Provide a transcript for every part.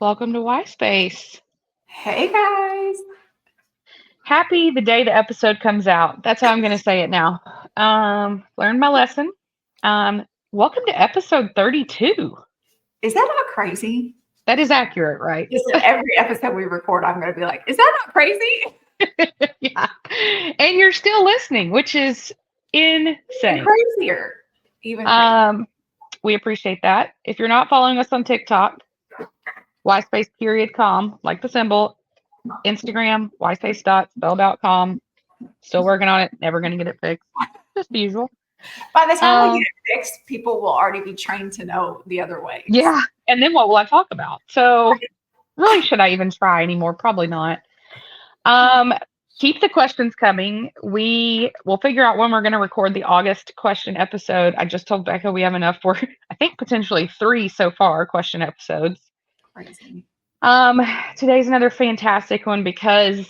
Welcome to Y Space. Hey guys. Happy the day the episode comes out. That's how I'm going to say it now. Learned my lesson. Welcome to episode 32. Is that not crazy? That is accurate, right? Listen, every episode we record, I'm going to be like, is that not crazy? Yeah. And you're still listening, which is insane. Even crazier. Even crazier. We appreciate that. If you're not following us on TikTok, yspace.com, like the symbol, Instagram, yspace.spell.com. Still working on it. Never going to get it fixed. Just the usual. By the time we get it fixed, people will already be trained to know the other way. Yeah. And then what will I talk about? So really, should I even try anymore? Probably not. Keep the questions coming. We will figure out when we're going to record the August question episode. I just told Becca we have enough for, I think, potentially 3 so far question episodes. Crazy. Today's another fantastic one because,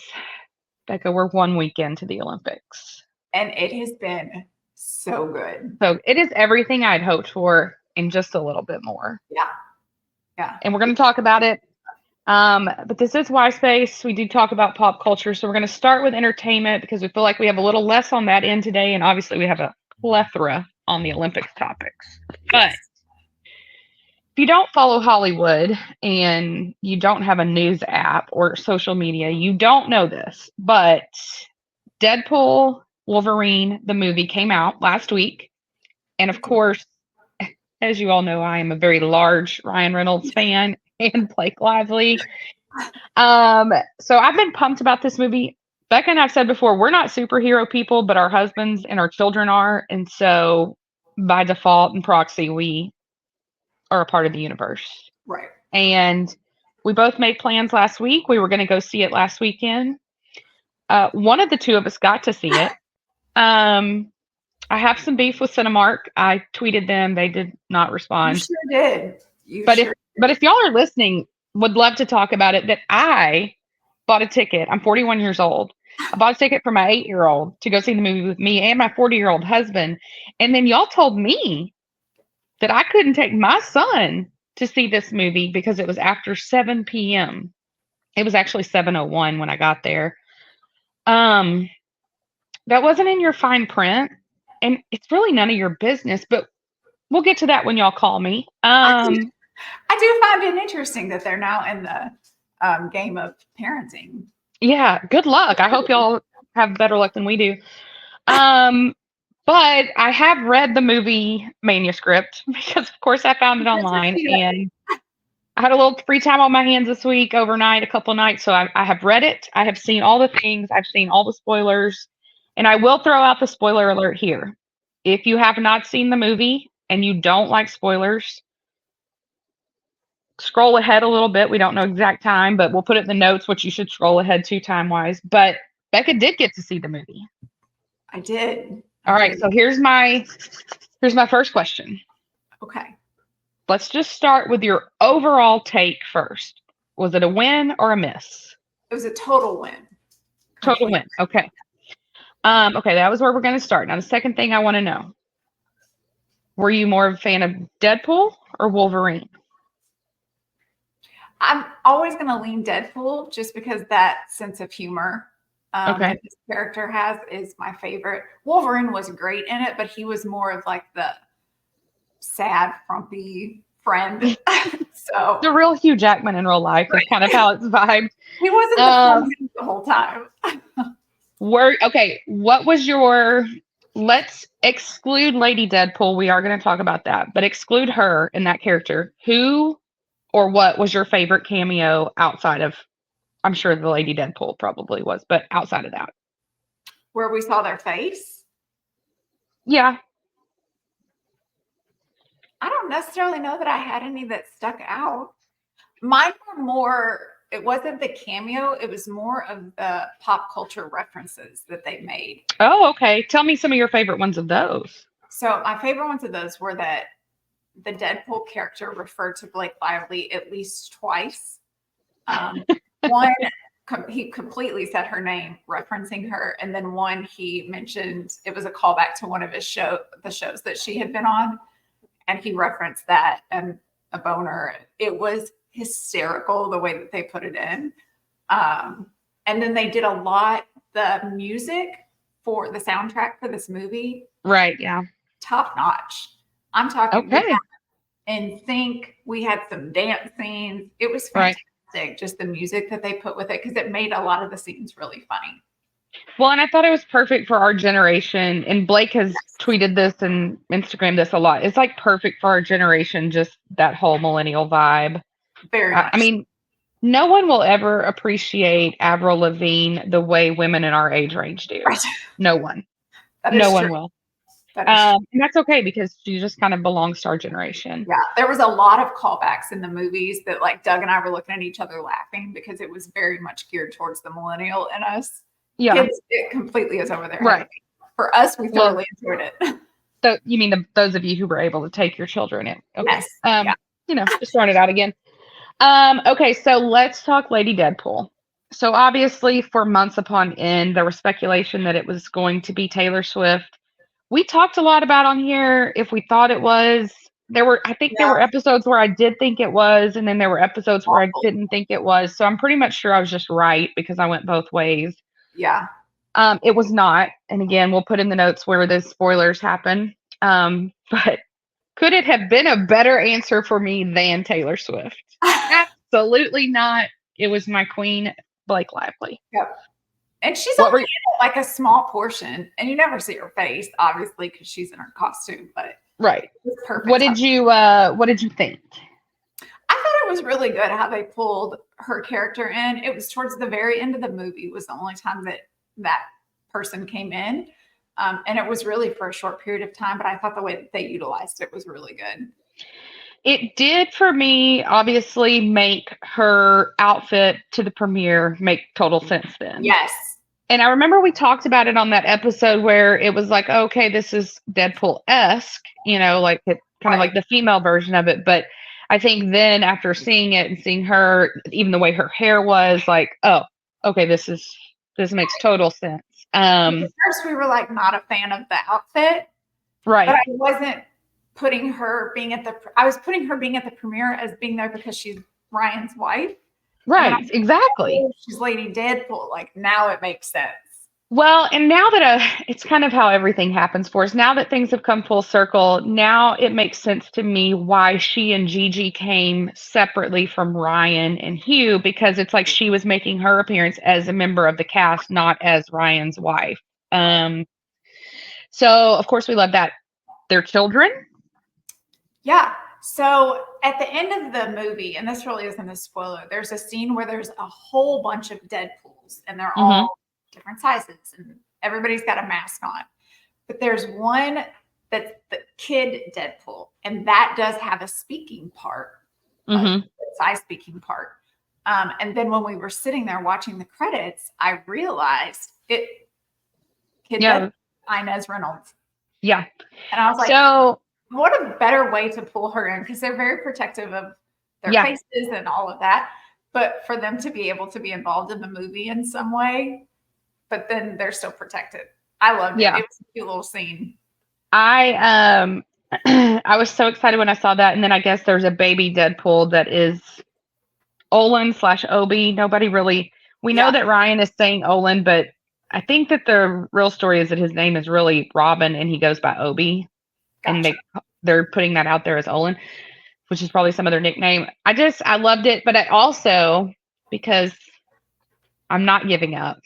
Becca, we're 1 week into the Olympics. And it has been so good. So it is everything I'd hoped for and just a little bit more. Yeah. Yeah. And we're going to talk about it. But this is Y Space. We do talk about pop culture. So we're going to start with entertainment because we feel like we have a little less on that end today. And obviously we have a plethora on the Olympics topics. But if you don't follow Hollywood and you don't have a news app or social media, you don't know this. But Deadpool, Wolverine, the movie came out last week. And of course, as you all know, I am a very large Ryan Reynolds fan and Blake Lively. So I've been pumped about this movie. Becca and I've said before, we're not superhero people, but our husbands and our children are. And so by default and proxy, we are a part of the universe. Right. And we both made plans last week. We were going to go see it last weekend. One of the two of us got to see it. I have some beef with Cinemark. I tweeted them. They did not respond. You sure did. But if y'all are listening, would love to talk about it, that I bought a ticket. I'm 41 years old. I bought a ticket for my 8-year-old to go see the movie with me and my 40-year-old husband. And then y'all told me that I couldn't take my son to see this movie because it was after 7 p.m. It was actually 7:01 when I got there. That wasn't in your fine print. And it's really none of your business, but we'll get to that when y'all call me. I do find it interesting that they're now in the game of parenting. Yeah, good luck. I hope y'all have better luck than we do. But I have read the movie manuscript because, of course, I found it online. And I had a little free time on my hands this week, overnight, a couple nights. So I have read it. I have seen all the things. I've seen all the spoilers. And I will throw out the spoiler alert here. If you have not seen the movie and you don't like spoilers, scroll ahead a little bit. We don't know exact time, but we'll put it in the notes what you should scroll ahead to time-wise. But Becca did get to see the movie. I did. All right, so here's my first question. Okay. Let's just start with your overall take first. Was it a win or a miss? It was a total win. Total win. Okay. Okay, that was where we're going to start. Now, the second thing I want to know, were you more of a fan of Deadpool or Wolverine? I'm always going to lean Deadpool just because that sense of humor that this character has is my favorite. Wolverine was great in it, but he was more of like the sad, frumpy friend. So the real Hugh Jackman in real life is kind of how it's vibed. He wasn't the whole time. What was your, let's exclude Lady Deadpool. We are going to talk about that, but exclude her in that character. Who or what was your favorite cameo outside of, I'm sure the Lady Deadpool probably was, but outside of that? Where we saw their face? Yeah. I don't necessarily know that I had any that stuck out. Mine were more, it wasn't the cameo, it was more of the pop culture references that they made. Oh, okay. Tell me some of your favorite ones of those. So my favorite ones of those were that the Deadpool character referred to Blake Lively at least twice. One, he completely said her name, referencing her. And then one, he mentioned, it was a callback to one of his the shows that she had been on. And he referenced that and a boner. It was hysterical the way that they put it in. And then they did a lot, the music for the soundtrack for this movie, Right. Yeah. top notch. I'm talking Okay. and think we had some dance scenes. It was Right. fantastic, just the music that they put with it, because it made a lot of the scenes really funny. Well, and I thought it was perfect for our generation. And Blake has tweeted this and Instagrammed this a lot. It's like perfect for our generation, just that whole millennial vibe. Very much. I mean, no one will ever appreciate Avril Lavigne the way women in our age range do. Right. No one. That No is one true. will. That is true. And that's okay because she just kind of belongs to our generation. Yeah, there was a lot of callbacks in the movies that like Doug and I were looking at each other laughing because it was very much geared towards the millennial in us. Yeah. Kids, it completely is over there. Right. For us, we thoroughly enjoyed it. So you mean those of you who were able to take your children in? Okay. Yes. Yeah. You know, just throwing it out again. Okay, so let's talk Lady Deadpool. So obviously, for months upon end, there was speculation that it was going to be Taylor Swift. We talked a lot about on here if we thought it was. There were episodes where I did think it was, and then there were episodes where I didn't think it was. So I'm pretty much sure I was just right because I went both ways. Yeah. It was not. And again, we'll put in the notes where the spoilers happen. But could it have been a better answer for me than Taylor Swift? Absolutely not. It was my queen, Blake Lively. Yep. And she's only in like a small portion, and you never see her face, obviously, because she's in her costume. But right, it's perfect. What did you think? I thought it was really good how they pulled her character in. It was towards the very end of the movie was the only time that person came in, and it was really for a short period of time. But I thought the way that they utilized it was really good. It did for me, obviously, make her outfit to the premiere make total sense then. Yes. And I remember we talked about it on that episode where it was like, okay, this is Deadpool-esque, you know, like it kind of like the female version of it. But I think then after seeing it and seeing her, even the way her hair was, like, oh, okay, this makes total sense. At first, we were like not a fan of the outfit, right? But I wasn't putting her being at the. I was putting her being at the premiere as being there because she's Ryan's wife. Right, exactly. She's Lady Deadpool. Like now it makes sense. Well, and now that it's kind of how everything happens for us. Now that things have come full circle, now it makes sense to me why she and Gigi came separately from Ryan and Hugh, because it's like she was making her appearance as a member of the cast, not as Ryan's wife. So of course we love that. Their children. Yeah. So at the end of the movie, and this really isn't a spoiler, there's a scene where there's a whole bunch of Deadpools and they're all different sizes and everybody's got a mask on. But there's one that's the kid Deadpool, and that does have a speaking part, like size speaking part. And then when we were sitting there watching the credits, I realized kid Deadpool, Inez Reynolds. Yeah. And I was like, so what a better way to pull her in, because they're very protective of their faces and all of that. But for them to be able to be involved in the movie in some way, but then they're still protected. I loved it. It was a cute little scene. I was so excited when I saw that. And then I guess there's a baby Deadpool that is Olin/Obi. Nobody really, we know that Ryan is saying Olin, but I think that the real story is that his name is really Robin and he goes by Obi. Gotcha. And they're putting that out there as Olin, which is probably some other nickname. I loved it, but I also, because I'm not giving up.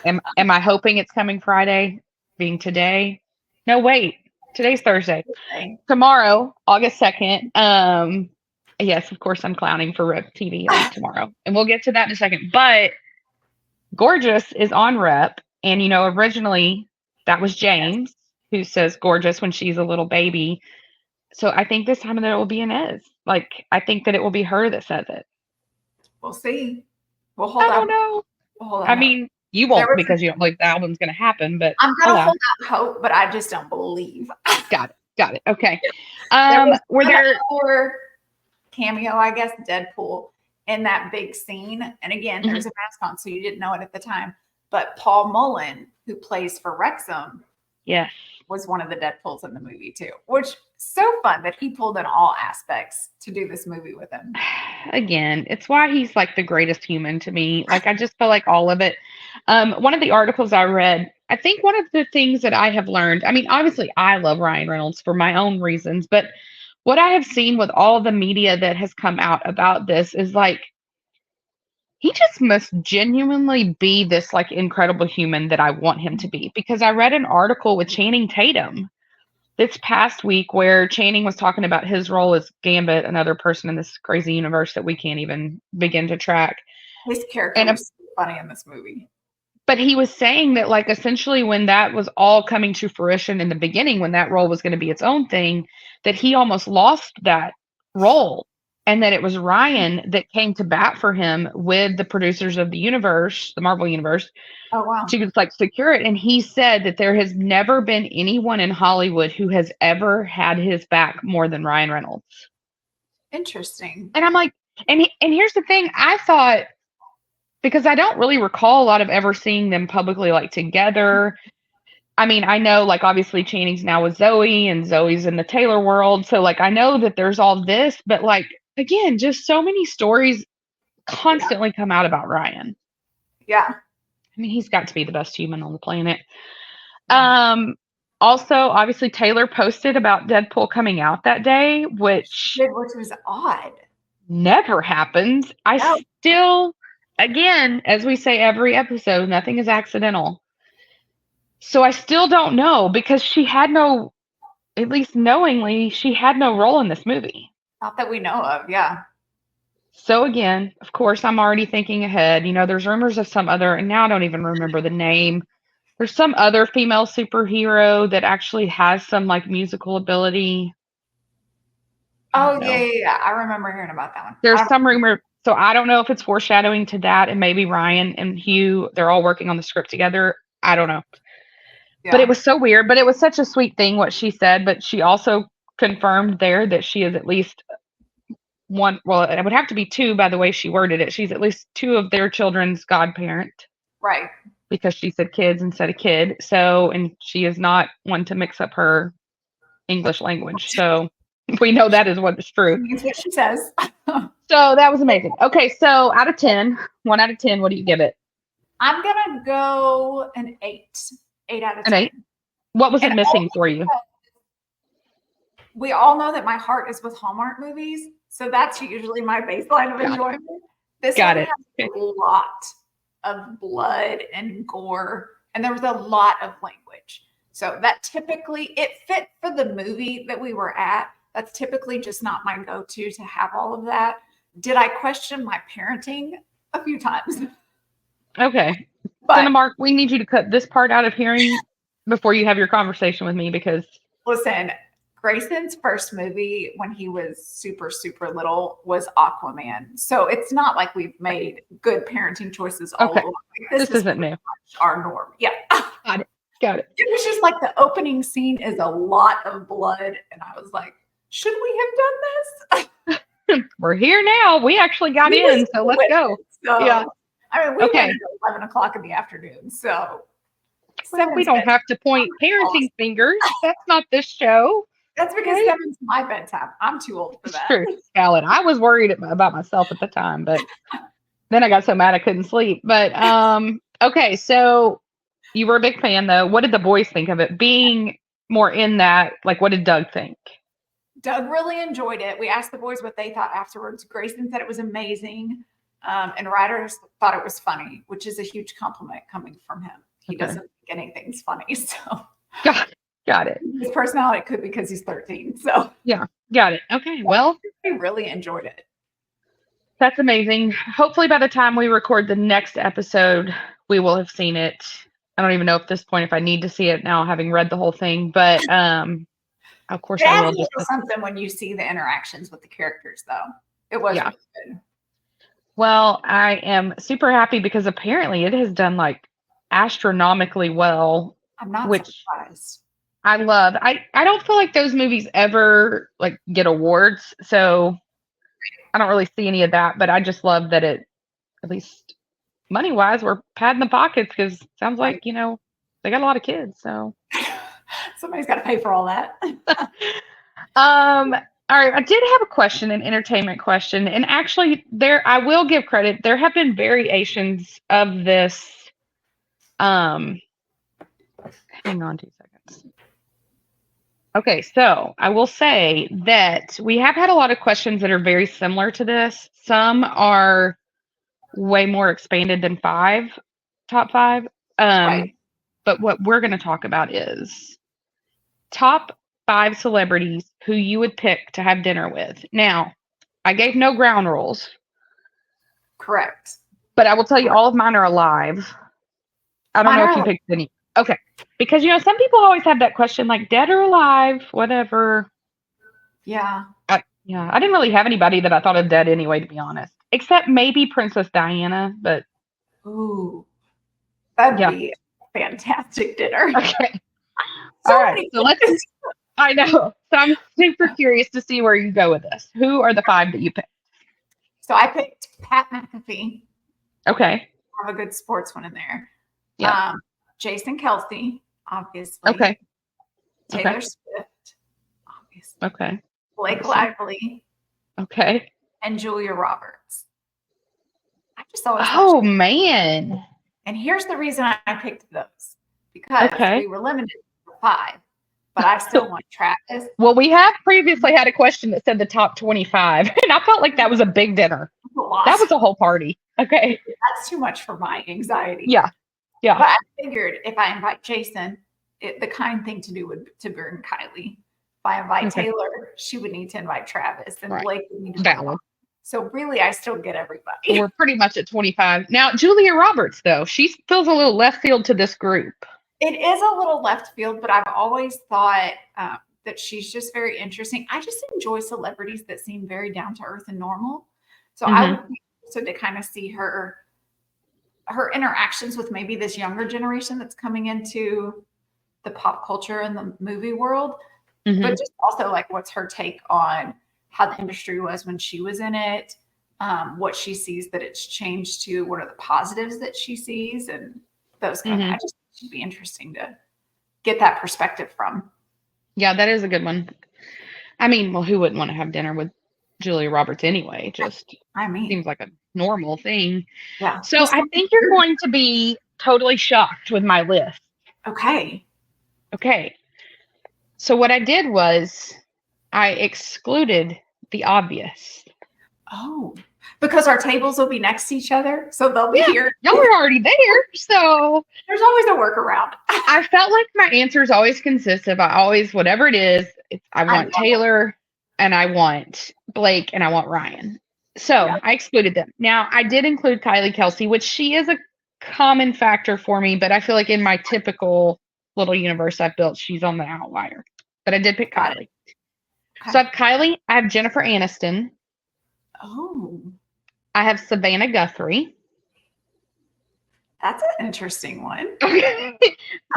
Am I hoping it's coming Friday, being today? No, wait. Today's Thursday. Tomorrow, August 2nd. Yes, of course I'm clowning for Rep TV tomorrow. And we'll get to that in a second. But Gorgeous is on Rep. And, you know, originally that was James who says Gorgeous when she's a little baby. So I think this time that it will be Inez. Like, I think that it will be her that says it. We'll see. We'll hold on. I don't know. We'll hold on. I mean, you won't because you don't believe the album's going to happen, but I'm going to hold out hope, but I just don't believe. Got it. Okay. Were there cameo, I guess, Deadpool in that big scene? And again, there's a mask on, so you didn't know it at the time. But Paul Mullen, who plays for Wrexham, Yes. was one of the Deadpools in the movie too, which so fun that he pulled in all aspects to do this movie with him. Again, it's why he's like the greatest human to me. Like I just feel like all of it. One of the articles I read, I think one of the things that I have learned, I mean, obviously I love Ryan Reynolds for my own reasons, but what I have seen with all the media that has come out about this is like he just must genuinely be this like incredible human that I want him to be. Because I read an article with Channing Tatum this past week where Channing was talking about his role as Gambit, another person in this crazy universe that we can't even begin to track. His character And was so funny in this movie. but he was saying that like essentially when that was all coming to fruition in the beginning, when that role was going to be its own thing, that he almost lost that role. And that it was Ryan that came to bat for him with the producers of the universe, the Marvel universe, Oh wow. to like secure it. And he said that there has never been anyone in Hollywood who has ever had his back more than Ryan Reynolds. Interesting. And I'm like, and here's the thing, I thought, because I don't really recall a lot of ever seeing them publicly like together. I mean, I know like obviously Channing's now with Zoe and Zoe's in the Taylor world. So like I know that there's all this, but like again, just so many stories constantly come out about Ryan. Yeah. I mean, he's got to be the best human on the planet. Also, obviously Taylor posted about Deadpool coming out that day, which was odd. never happens. I No. still, again, as we say every episode, nothing is accidental. So I still don't know because she had no, at least knowingly, she had no role in this movie. Not that we know of, yeah. So again, of course, I'm already thinking ahead. You know, there's rumors of some other, and now I don't even remember the name. There's some other female superhero that actually has some like musical ability. Oh yeah. I remember hearing about that one. There's some rumor, so I don't know if it's foreshadowing to that, and maybe Ryan and Hugh, they're all working on the script together. I don't know. Yeah. But it was so weird, but it was such a sweet thing what she said, but she also confirmed there that she is at least one, well, it would have to be two by the way she worded it. She's at least two of their children's godparent. Right. Because she said kids instead of kid. So, and she is not one to mix up her English language. So we know that is what is true. That's what she says. So that was amazing. Okay, so out of 10, 1 out of 10, what do you give it? I'm gonna go an 8. 8 out of 10. An 8? What was it missing for you? We all know that my heart is with Hallmark movies, so that's usually my baseline of enjoyment. This one has a lot of blood and gore, and there was a lot of language. So that typically, it fit for the movie that we were at. That's typically just not my go-to to have all of that. Did I question my parenting? A few times. Okay. But Mark, we need you to cut this part out of hearing before you have your conversation with me because... Listen, Grayson's first movie when he was super, super little was Aquaman. So it's not like we've made good parenting choices all along. Like, this isn't new. Our norm. Yeah. Got it. It was just like the opening scene is a lot of blood. And I was like, should we have done this? We're here now. We actually got in. So let's go. So, yeah. I mean, we went at 11 o'clock in the afternoon. So we don't have to point parenting fingers. That's not this show. That's because 7's my bedtime. I'm too old for that. True. Valid. I was worried about myself at the time, but then I got so mad I couldn't sleep. But okay, so you were a big fan though. What did the boys think of it? Being more in that, like what did Doug think? Doug really enjoyed it. We asked the boys what they thought afterwards. Grayson said it was amazing. And Ryder thought it was funny, which is a huge compliment coming from him. He doesn't think anything's funny. So got it. His personality could be because he's 13. So yeah, got it. Okay, well, we really enjoyed it. That's amazing. Hopefully by the time we record the next episode, we will have seen it. I don't even know at this point if I need to see it now, having read the whole thing, but of course I will. Just something when you see the interactions with the characters, though. It was really good. Well, I am super happy because apparently it has done like astronomically well. I'm not surprised. I love. I don't feel like those movies ever like get awards, so I don't really see any of that. But I just love that it, at least money wise, we're padding the pockets because sounds like they got a lot of kids. So Somebody's got to pay for all that. All right, I did have a question, an entertainment question, and actually, I will give credit. There have been variations of this. Hang on 2 seconds. Okay, so I will say that we have had a lot of questions that are very similar to this. Some are way more expanded than top five. Right. But what we're going to talk about is top 5 celebrities who you would pick to have dinner with. Now, I gave no ground rules. Correct. But I will tell you, all of mine are alive. I don't know if you picked any. Okay. Because, some people always have that question, like dead or alive, whatever. Yeah. I didn't really have anybody that I thought of dead anyway, to be honest. Except maybe Princess Diana, but. Ooh. That'd be a fantastic dinner. Okay. All right. So I know. So I'm super curious to see where you go with this. Who are the 5 that you picked? So I picked Pat McAfee. Okay. Have a good sports one in there. Yeah. Jason Kelsey, obviously. Okay. Taylor Swift, obviously. Okay. Blake Lively. Okay. And Julia Roberts. I just always. Oh man. And here's the reason I picked those. Because we were limited to 5. But I still want Travis. Well, we have previously had a question that said the top 25, and I felt like that was a big dinner. That was a whole party. Okay. That's too much for my anxiety. Yeah. Yeah. But I figured if I invite Jason, the kind thing to do would to bring Kylie. If I invite Taylor, she would need to invite Travis, and Blake would need to invite. So really, I still get everybody. We're pretty much at 25. Now, Julia Roberts, though, she feels a little left field to this group. It is a little left field, but I've always thought that she's just very interesting. I just enjoy celebrities that seem very down to earth and normal. So I would be interested to kind of see her interactions with maybe this younger generation that's coming into the pop culture and the movie world, but just also like what's her take on how the industry was when she was in it, what she sees that it's changed to, what are the positives that she sees, and those kind of. I just should be interesting to get that perspective from. Yeah, that is a good one. I mean, well, who wouldn't want to have dinner with Julia Roberts anyway? Just seems like a normal thing. Yeah. So I think you're going to be totally shocked with my list. Okay. So what I did was I excluded the obvious. Oh, because our tables will be next to each other, so they'll be here. Y'all are already there, so there's always a workaround. I felt like my answers always consistent. I always, whatever it is, I want Taylor, and I want Blake, and I want Ryan. So I excluded them. Now, I did include Kylie Kelsey, which she is a common factor for me, but I feel like in my typical little universe I've built, she's on the outlier. But I did pick Kylie. Okay. So I have Kylie. I have Jennifer Aniston. Oh. I have Savannah Guthrie. That's an interesting one.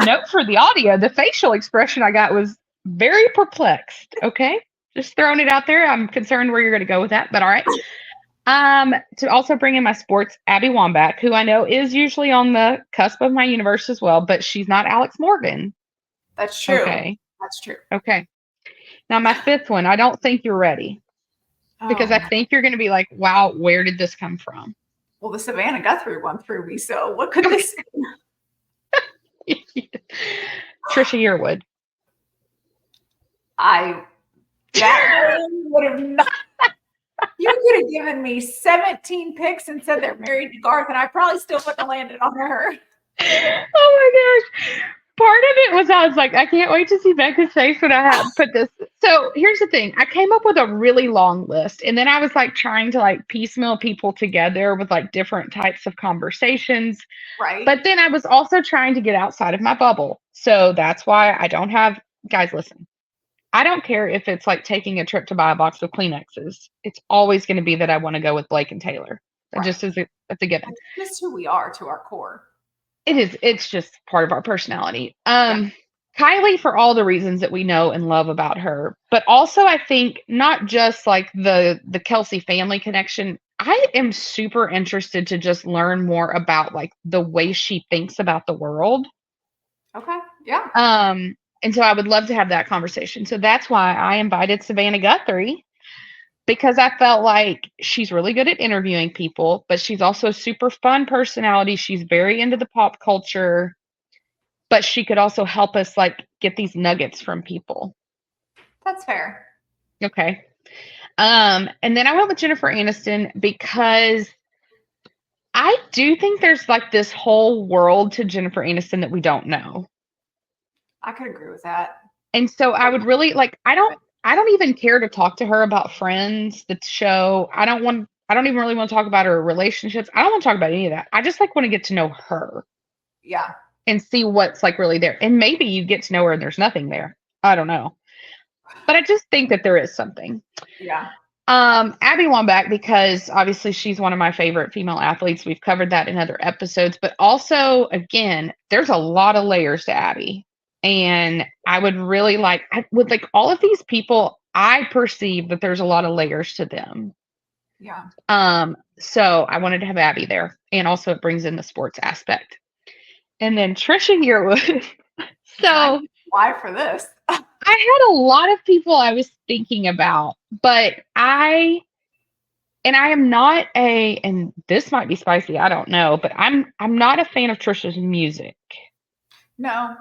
Note for the audio, the facial expression I got was very perplexed. Okay. Just throwing it out there. I'm concerned where you're going to go with that, but all right. To also bring in my sports, Abby Wambach, who I know is usually on the cusp of my universe as well, but she's not Alex Morgan. That's true. Okay. That's true. Okay. Now my 5th one, I don't think you're ready. Because I think you're going to be like, wow, where did this come from? Well, the Savannah Guthrie one threw me. So what could this be? Trisha Yearwood. That would have not. You could have given me 17 picks and said they're married to Garth, and I probably still wouldn't have landed on her. Oh my gosh. Part of it was I was like, I can't wait to see Becca's face when I have put this. So here's the thing. I came up with a really long list, and then I was like trying to like piecemeal people together with like different types of conversations. Right. But then I was also trying to get outside of my bubble. So that's why I don't have, guys, listen, I don't care if it's like taking a trip to buy a box of Kleenexes. It's always going to be that I want to go with Blake and Taylor. That just is that's a given. That's just who we are to our core. It is. It's just part of our personality. Kylie, for all the reasons that we know and love about her, but also I think not just like the Kelsey family connection. I am super interested to just learn more about like the way she thinks about the world. Okay. Yeah. And so I would love to have that conversation. So that's why I invited Savannah Guthrie, because I felt like she's really good at interviewing people, but she's also a super fun personality. She's very into the pop culture, but she could also help us like get these nuggets from people. That's fair. Okay. And then I went with Jennifer Aniston because I do think there's like this whole world to Jennifer Aniston that we don't know. I could agree with that. And so I would really like I don't even care to talk to her about Friends, the show. I don't even really want to talk about her relationships. I don't want to talk about any of that. I just like want to get to know her. Yeah. And see what's like really there. And maybe you get to know her and there's nothing there. I don't know. But I just think that there is something. Yeah. Abby Wambach, because obviously she's one of my favorite female athletes. We've covered that in other episodes, but also, again, there's a lot of layers to Abby. And I would really with like all of these people, I perceive that there's a lot of layers to them. Yeah. So I wanted to have Abby there. And also it brings in the sports aspect. And then Trisha Yearwood. So why for this? I had a lot of people I was thinking about, but I am not and this might be spicy, I don't know, but I'm not a fan of Trisha's music. No.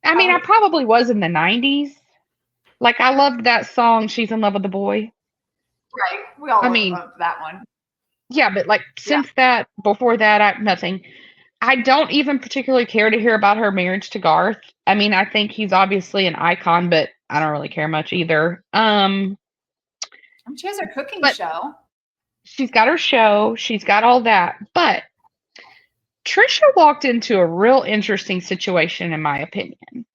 I mean, I probably was in the 90s. Like I loved that song, She's in Love with the Boy. Right. We all love that one. Yeah, but like since that, before that, nothing. I don't even particularly care to hear about her marriage to Garth. I mean, I think he's obviously an icon, but I don't really care much either. She has her cooking show. She's got her show. She's got all that. But Trisha walked into a real interesting situation, in my opinion.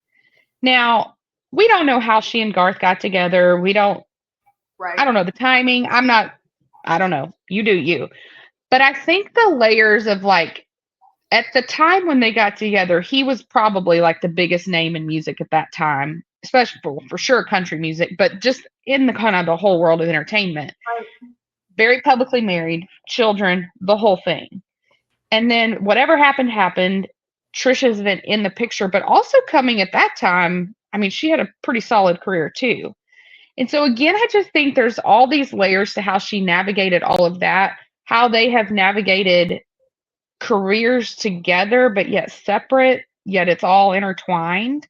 Now, we don't know how she and Garth got together. I don't know the timing. I don't know. You do you. But I think the layers of like, at the time when they got together, he was probably like the biggest name in music at that time, especially for sure country music, but just in the kind of the whole world of entertainment. Right. Very publicly married, children, the whole thing. And then whatever happened. Trisha's been in the picture, but also coming at that time, I mean, she had a pretty solid career too. And so again, I just think there's all these layers to how she navigated all of that, how they have navigated careers together, but yet separate, yet it's all intertwined.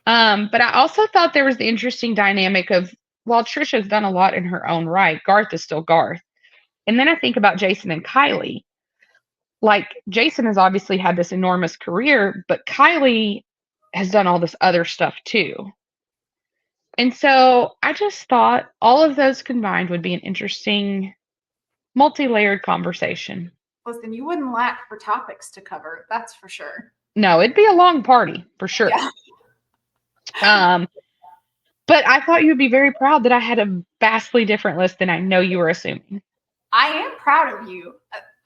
But I also thought there was the interesting dynamic of, while Trisha's done a lot in her own right, Garth is still Garth. And then I think about Jason and Kylie. Like Jason has obviously had this enormous career, but Kylie has done all this other stuff too. And so I just thought all of those combined would be an interesting multi-layered conversation. Listen, you wouldn't lack for topics to cover, that's for sure. No, it'd be a long party for sure. Yeah. But I thought you'd be very proud that I had a vastly different list than I know you were assuming. I am proud of you.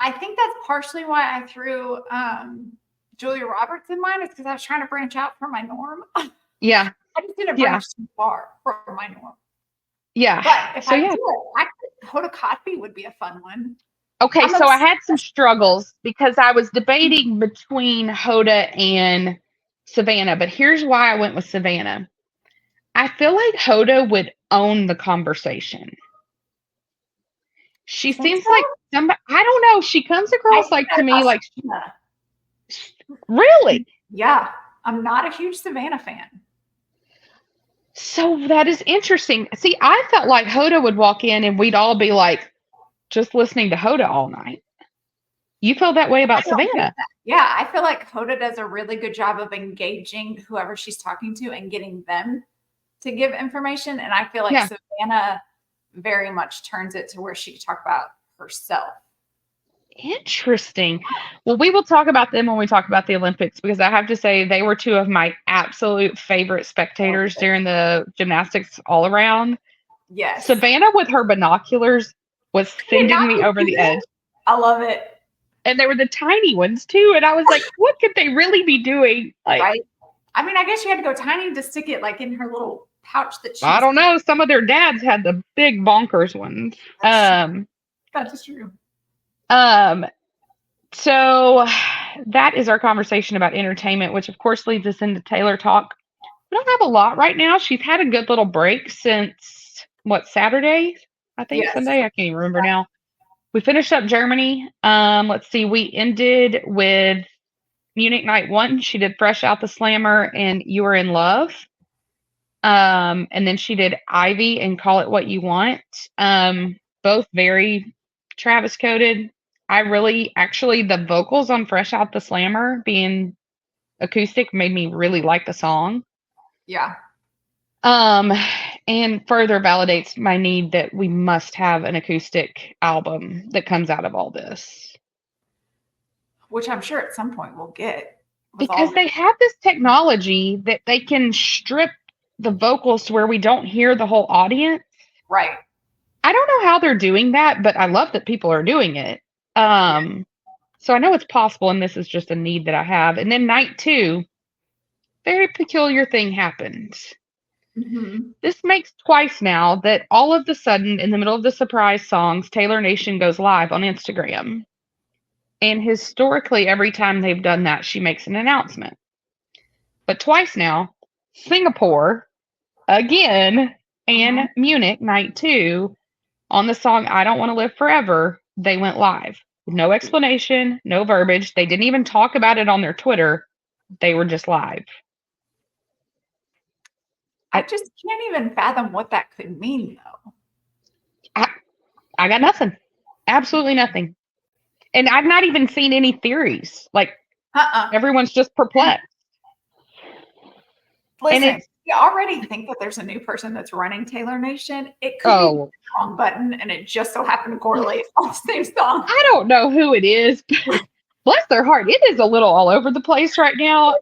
I think that's partially why I threw Julia Roberts in mine, is because I was trying to branch out from my norm. Yeah. I just didn't branch too far from my norm. Yeah. But if I do it, Hoda Kotb would be a fun one. Okay, so I had some struggles because I was debating between Hoda and Savannah, but here's why I went with Savannah. I feel like Hoda would own the conversation. She seems like somebody, I don't know, she comes across like to me like, really? Yeah, I'm not a huge Savannah fan. So that is interesting. See, I felt like Hoda would walk in and we'd all be like, just listening to Hoda all night. You feel that way about Savannah? Yeah, I feel like Hoda does a really good job of engaging whoever she's talking to and getting them to give information. And I feel like Savannah very much turns it to where she can talk about herself. Interesting. Well, we will talk about them when we talk about the Olympics, because I have to say they were two of my absolute favorite spectators during the gymnastics all around. Yes. Savannah with her binoculars was sending me over the edge. I love it. And they were the tiny ones too. And I was like, what could they really be doing? Like, right. I mean, I guess she had to go tiny to stick it like in her little pouch that she. I don't know. Some of their dads had the big bonkers ones. That's true. So that is our conversation about entertainment, which of course leads us into Taylor talk. We don't have a lot right now. She's had a good little break since Saturday? I think Yes. Sunday. I can't even remember now. We finished up Germany. Let's see. We ended with Munich Night 1. She did Fresh Out the Slammer and You Are in Love. And then she did Ivy and Call It What You Want. Both very Travis coded. I really, actually, the vocals on Fresh Out the Slammer being acoustic made me really like the song. Yeah. And further validates my need that we must have an acoustic album that comes out of all this. Which I'm sure at some point we'll get. Because they have this technology that they can strip the vocals to where we don't hear the whole audience. Right. I don't know how they're doing that, but I love that people are doing it. So I know it's possible, and this is just a need that I have. And then night 2, very peculiar thing happened. Mm-hmm. This makes twice now that all of the sudden, in the middle of the surprise songs, Taylor Nation goes live on Instagram. And historically, every time they've done that, she makes an announcement. But twice now, Singapore, again, and Munich, night 2, on the song I Don't Want to Live Forever, they went live. No explanation, no verbiage. They didn't even talk about it on their Twitter. They were just live. I just can't even fathom what that could mean, though. I got nothing. Absolutely nothing. And I've not even seen any theories. Like, everyone's just perplexed. Listen, you already think that there's a new person that's running Taylor Nation. It could be the wrong button, and it just so happened to correlate on the same song. I don't know who it is, but bless their heart, it is a little all over the place right now.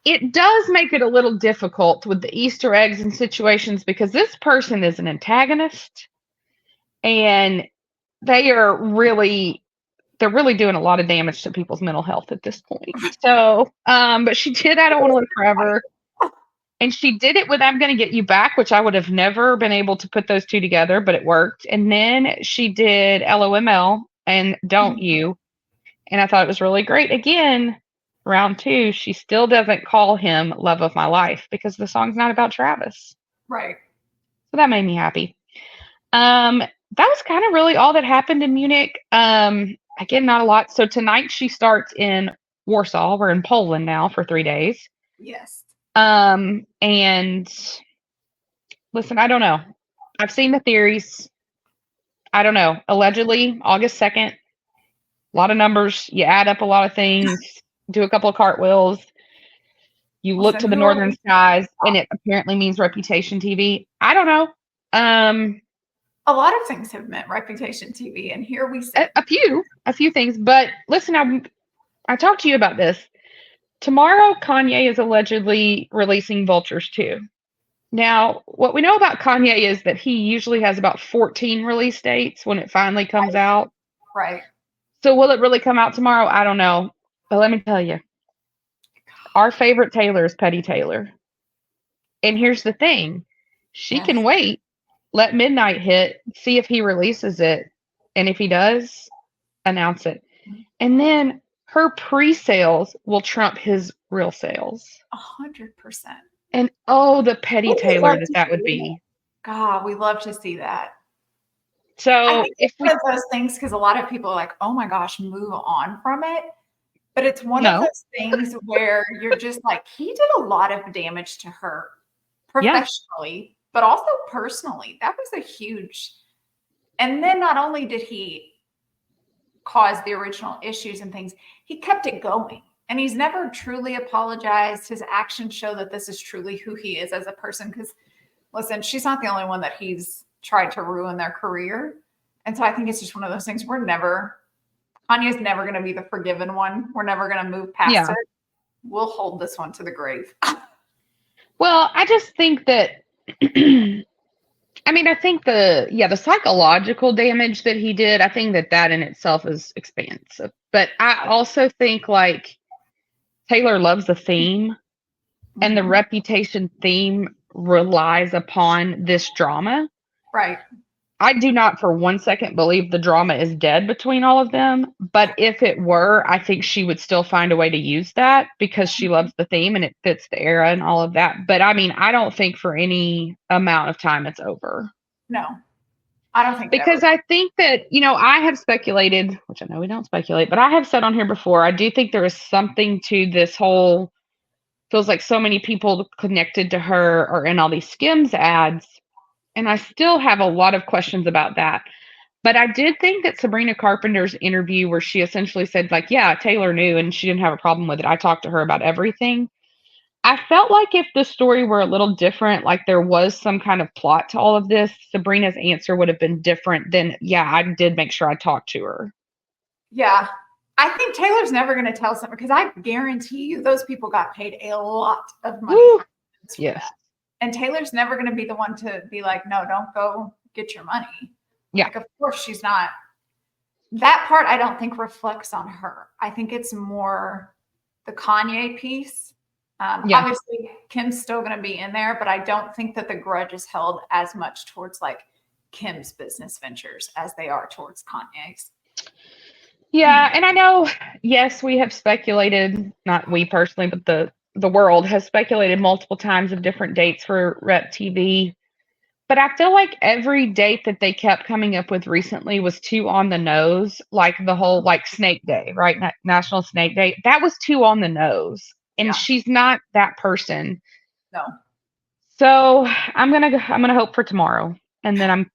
It does make it a little difficult with the Easter eggs and situations because this person is an antagonist, and they're really doing a lot of damage to people's mental health at this point. So, but she did I Don't Want to Live Forever. And she did it with I'm Gonna Get You Back, which I would have never been able to put those two together, but it worked. And then she did LOML and Don't You. And I thought it was really great. Again, round 2, she still doesn't call him Love of My Life because the song's not about Travis. Right. So that made me happy. That was kind of really all that happened in Munich. Again, not a lot. So tonight she starts in Warsaw. We're in Poland now for 3 days. Yes. And listen, I don't know. I've seen the theories. I don't know. Allegedly, August 2nd, a lot of numbers. You add up a lot of things, do a couple of cartwheels. You look to the northern skies, and it apparently means Reputation TV. I don't know. A lot of things have meant Reputation TV, and here we sit. A few things. But listen, I talked to you about this. Tomorrow, Kanye is allegedly releasing Vultures 2. Now, what we know about Kanye is that he usually has about 14 release dates when it finally comes out. Right. So will it really come out tomorrow? I don't know. But let me tell you, our favorite Taylor is Petty Taylor. And here's the thing. She can wait, let midnight hit, see if he releases it. And if he does, announce it. And then her pre-sales will trump his real sales. 100%. And the Petty Taylor that would be. God, we love to see that. So I think it's one of those things because a lot of people are like, oh my gosh, move on from it. But it's one of those things where you're just like, he did a lot of damage to her professionally, but also personally. That was a huge. And then not only did he cause the original issues and things, he kept it going. And he's never truly apologized. His actions show that this is truly who he is as a person. Because, listen, she's not the only one that he's tried to ruin their career. And so I think it's just one of those things Kanye's never going to be the forgiven one. We're never going to move past it. We'll hold this one to the grave. Well, I just think that, I think the psychological damage that he did, I think that in itself is expansive. But I also think like Taylor loves the theme, and the Reputation theme relies upon this drama. Right. I do not for 1 second believe the drama is dead between all of them. But if it were, I think she would still find a way to use that because she loves the theme and it fits the era and all of that. But I mean, I don't think for any amount of time it's over. No, I don't think Because I think that, I have speculated, which I know we don't speculate, but I have said on here before, I do think there is something to this whole, feels like so many people connected to her are in all these Skims ads. And I still have a lot of questions about that. But I did think that Sabrina Carpenter's interview where she essentially said, like, yeah, Taylor knew and she didn't have a problem with it. I talked to her about everything. I felt like if the story were a little different, like there was some kind of plot to all of this, Sabrina's answer would have been different than, yeah, I did make sure I talked to her. Yeah. I think Taylor's never going to tell something because I guarantee you those people got paid a lot of money. Yes. That. And Taylor's never going to be the one to be like, no, don't go get your money. Yeah. Like, of course she's not. That part I don't think reflects on her. I think it's more the Kanye piece. Obviously, Kim's still going to be in there, but I don't think that the grudge is held as much towards like Kim's business ventures as they are towards Kanye's. Yeah, and I know, yes, we have speculated, not we personally, but the world has speculated multiple times of different dates for Rep TV. But I feel like every date that they kept coming up with recently was too on the nose, like the whole like Snake Day, right? National Snake Day. That was too on the nose. And she's not that person. No. So I'm gonna hope for tomorrow. And then I'm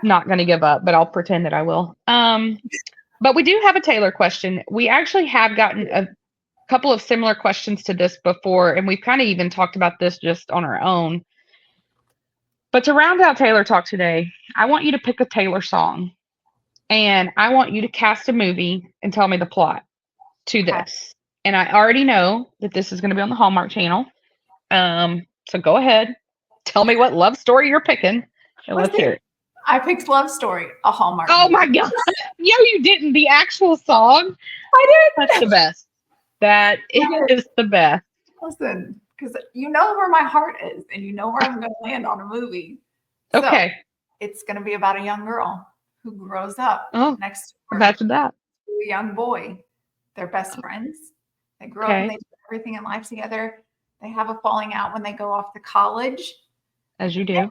not gonna give up, but I'll pretend that I will. But we do have a Taylor question. We actually have gotten a couple of similar questions to this before, and we've kind of even talked about this just on our own. But to round out Taylor talk today, I want you to pick a Taylor song, and I want you to cast a movie and tell me the plot to this. And I already know that this is going to be on the Hallmark Channel. So go ahead, tell me what love story you're picking, and let's hear it. I picked Love Story, a Hallmark. Oh my God. No, you didn't. The actual song. I did. That's the best. That is the best. Listen, because you know where my heart is and you know where I'm going to land on a movie. Okay. So it's going to be about a young girl who grows up next to a young boy. They're best friends. They grow up and they do everything in life together. They have a falling out when they go off to college. As you do. And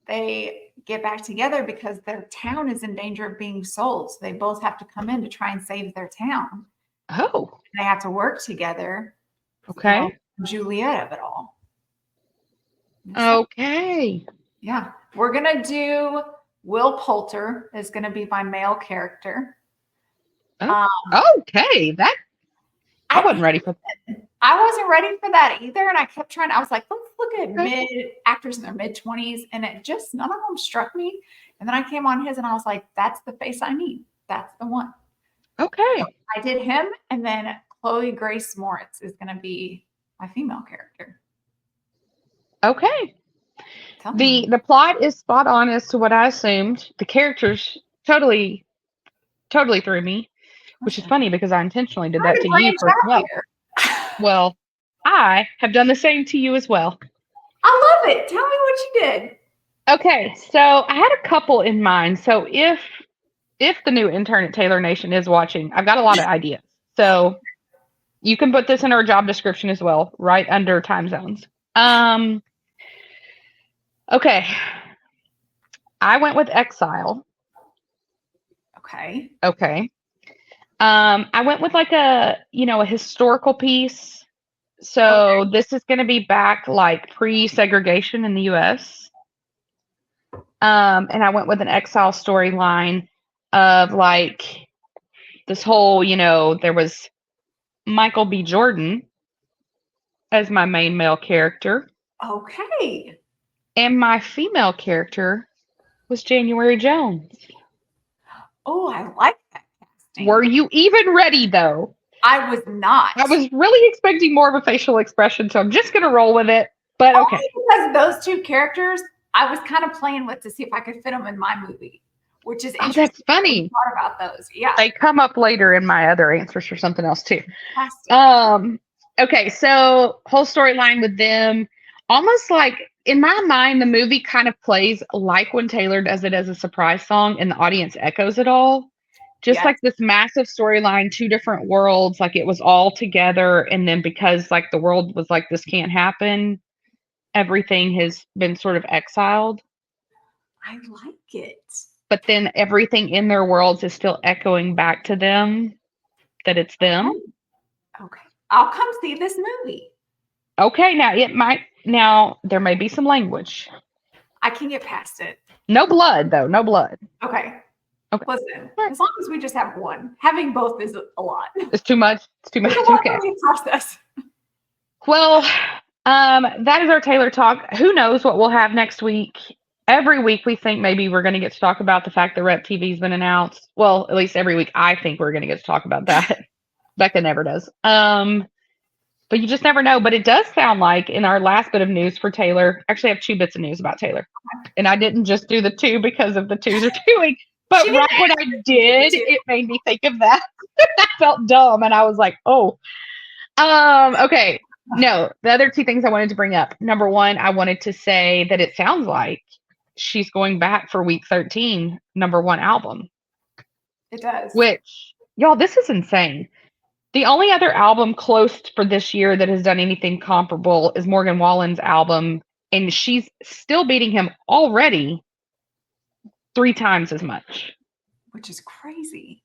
they get back together because their town is in danger of being sold. So they both have to come in to try and save their town. Oh. They have to work together. Okay. Juliet of it all. Okay. Yeah. We're going to do Will Poulter is going to be my male character. Okay. I wasn't ready for that. I wasn't ready for that either. And I kept trying. I was like, let's look at mid actors in their mid-20s. And it just, none of them struck me. And then I came on his and I was like, that's the face I need. That's the one. Okay. So I did him. And then Chloe Grace Moritz is going to be my female character. Okay. The plot is spot on as to what I assumed. The characters totally threw me, which is funny because I intentionally did that to you as well. Well, I have done the same to you as well. I love it. Tell me what you did. Okay, so I had a couple in mind. So if the new intern at Taylor Nation is watching, I've got a lot of ideas. So you can put this in our job description as well, right under time zones. Okay. I went with Exile. Okay. I went with like a historical piece. So this is going to be back like pre-segregation in the U.S. And I went with an Exile storyline of like this whole, there was Michael B. Jordan as my main male character. Okay. And my female character was January Jones. Oh, I like that casting. Were you even ready, though? I was not. I was really expecting more of a facial expression, so I'm just going to roll with it. But okay. Because those two characters, I was kind of playing with to see if I could fit them in my movie, which is interesting. That's funny. Thought about those. Yeah. They come up later in my other answers for something else, too. Fantastic. Okay, so whole storyline with them, almost like in my mind, the movie kind of plays like when Taylor does it as a surprise song and the audience echoes it all. Just Yes. like this massive storyline, two different worlds, like it was all together. And then because like the world was like, this can't happen, everything has been sort of exiled. I like it. But then everything in their worlds is still echoing back to them that it's them. Okay. I'll come see this movie. Okay, now there may be some language. I can get past it. No blood though, no blood. Okay. Okay. Listen, as long as we just have one, having both is a lot. It's too much. It's too much. It's a lot Okay. for me to process. Well, that is our Taylor talk. Who knows what we'll have next week? Every week we think maybe we're going to get to talk about the fact that Rep TV's been announced. Well, at least every week I think we're going to get to talk about that. Becca never does. But you just never know. But it does sound like in our last bit of news for Taylor, actually I have 2 bits of news about Taylor. And I didn't just do the 2 because of the 2s are doing. But right when I did, it made me think of that. I felt dumb and I was like, oh. Okay. No, the other 2 things I wanted to bring up. Number 1, I wanted to say that it sounds like she's going back for week 13, number 1 album. It does. Which, y'all, this is insane. The only other album close for this year that has done anything comparable is Morgan Wallen's album, and she's still beating him already 3 times as much. Which is crazy.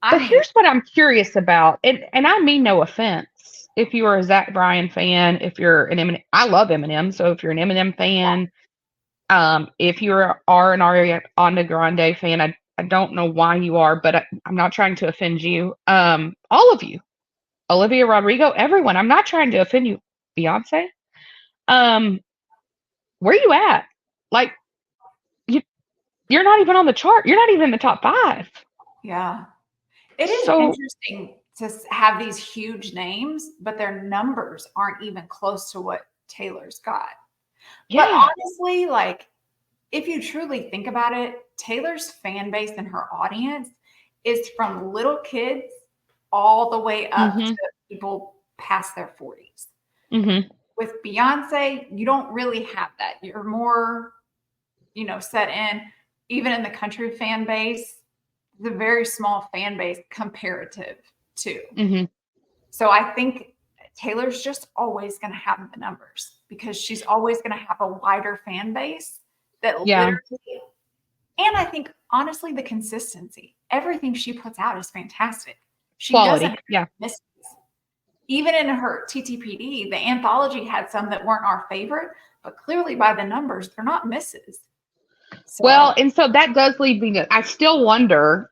But here's what I'm curious about, and I mean no offense. If you are a Zach Bryan fan, if you're an Eminem, I love Eminem, so if you're an Eminem fan, if you are an Ariana Grande fan, I don't know why you are, but I'm not trying to offend you. All of you, Olivia Rodrigo, everyone. I'm not trying to offend you. Beyonce, where you at? Like, you're not even on the chart. You're not even in the top 5. Yeah. It is interesting to have these huge names, but their numbers aren't even close to what Taylor's got. Yeah. But honestly, like, if you truly think about it, Taylor's fan base and her audience is from little kids all the way up to people past their 40s. Mm-hmm. With Beyonce, you don't really have that. You're more, set in, even in the country fan base, the very small fan base comparative to. Mm-hmm. So I think Taylor's just always going to have the numbers because she's always going to have a wider fan base that literally, and I think honestly, the consistency, everything she puts out is fantastic. She doesn't miss. Even in her TTPD, the anthology had some that weren't our favorite, but clearly by the numbers, they're not misses. So. Well, and so that does lead me to, I still wonder,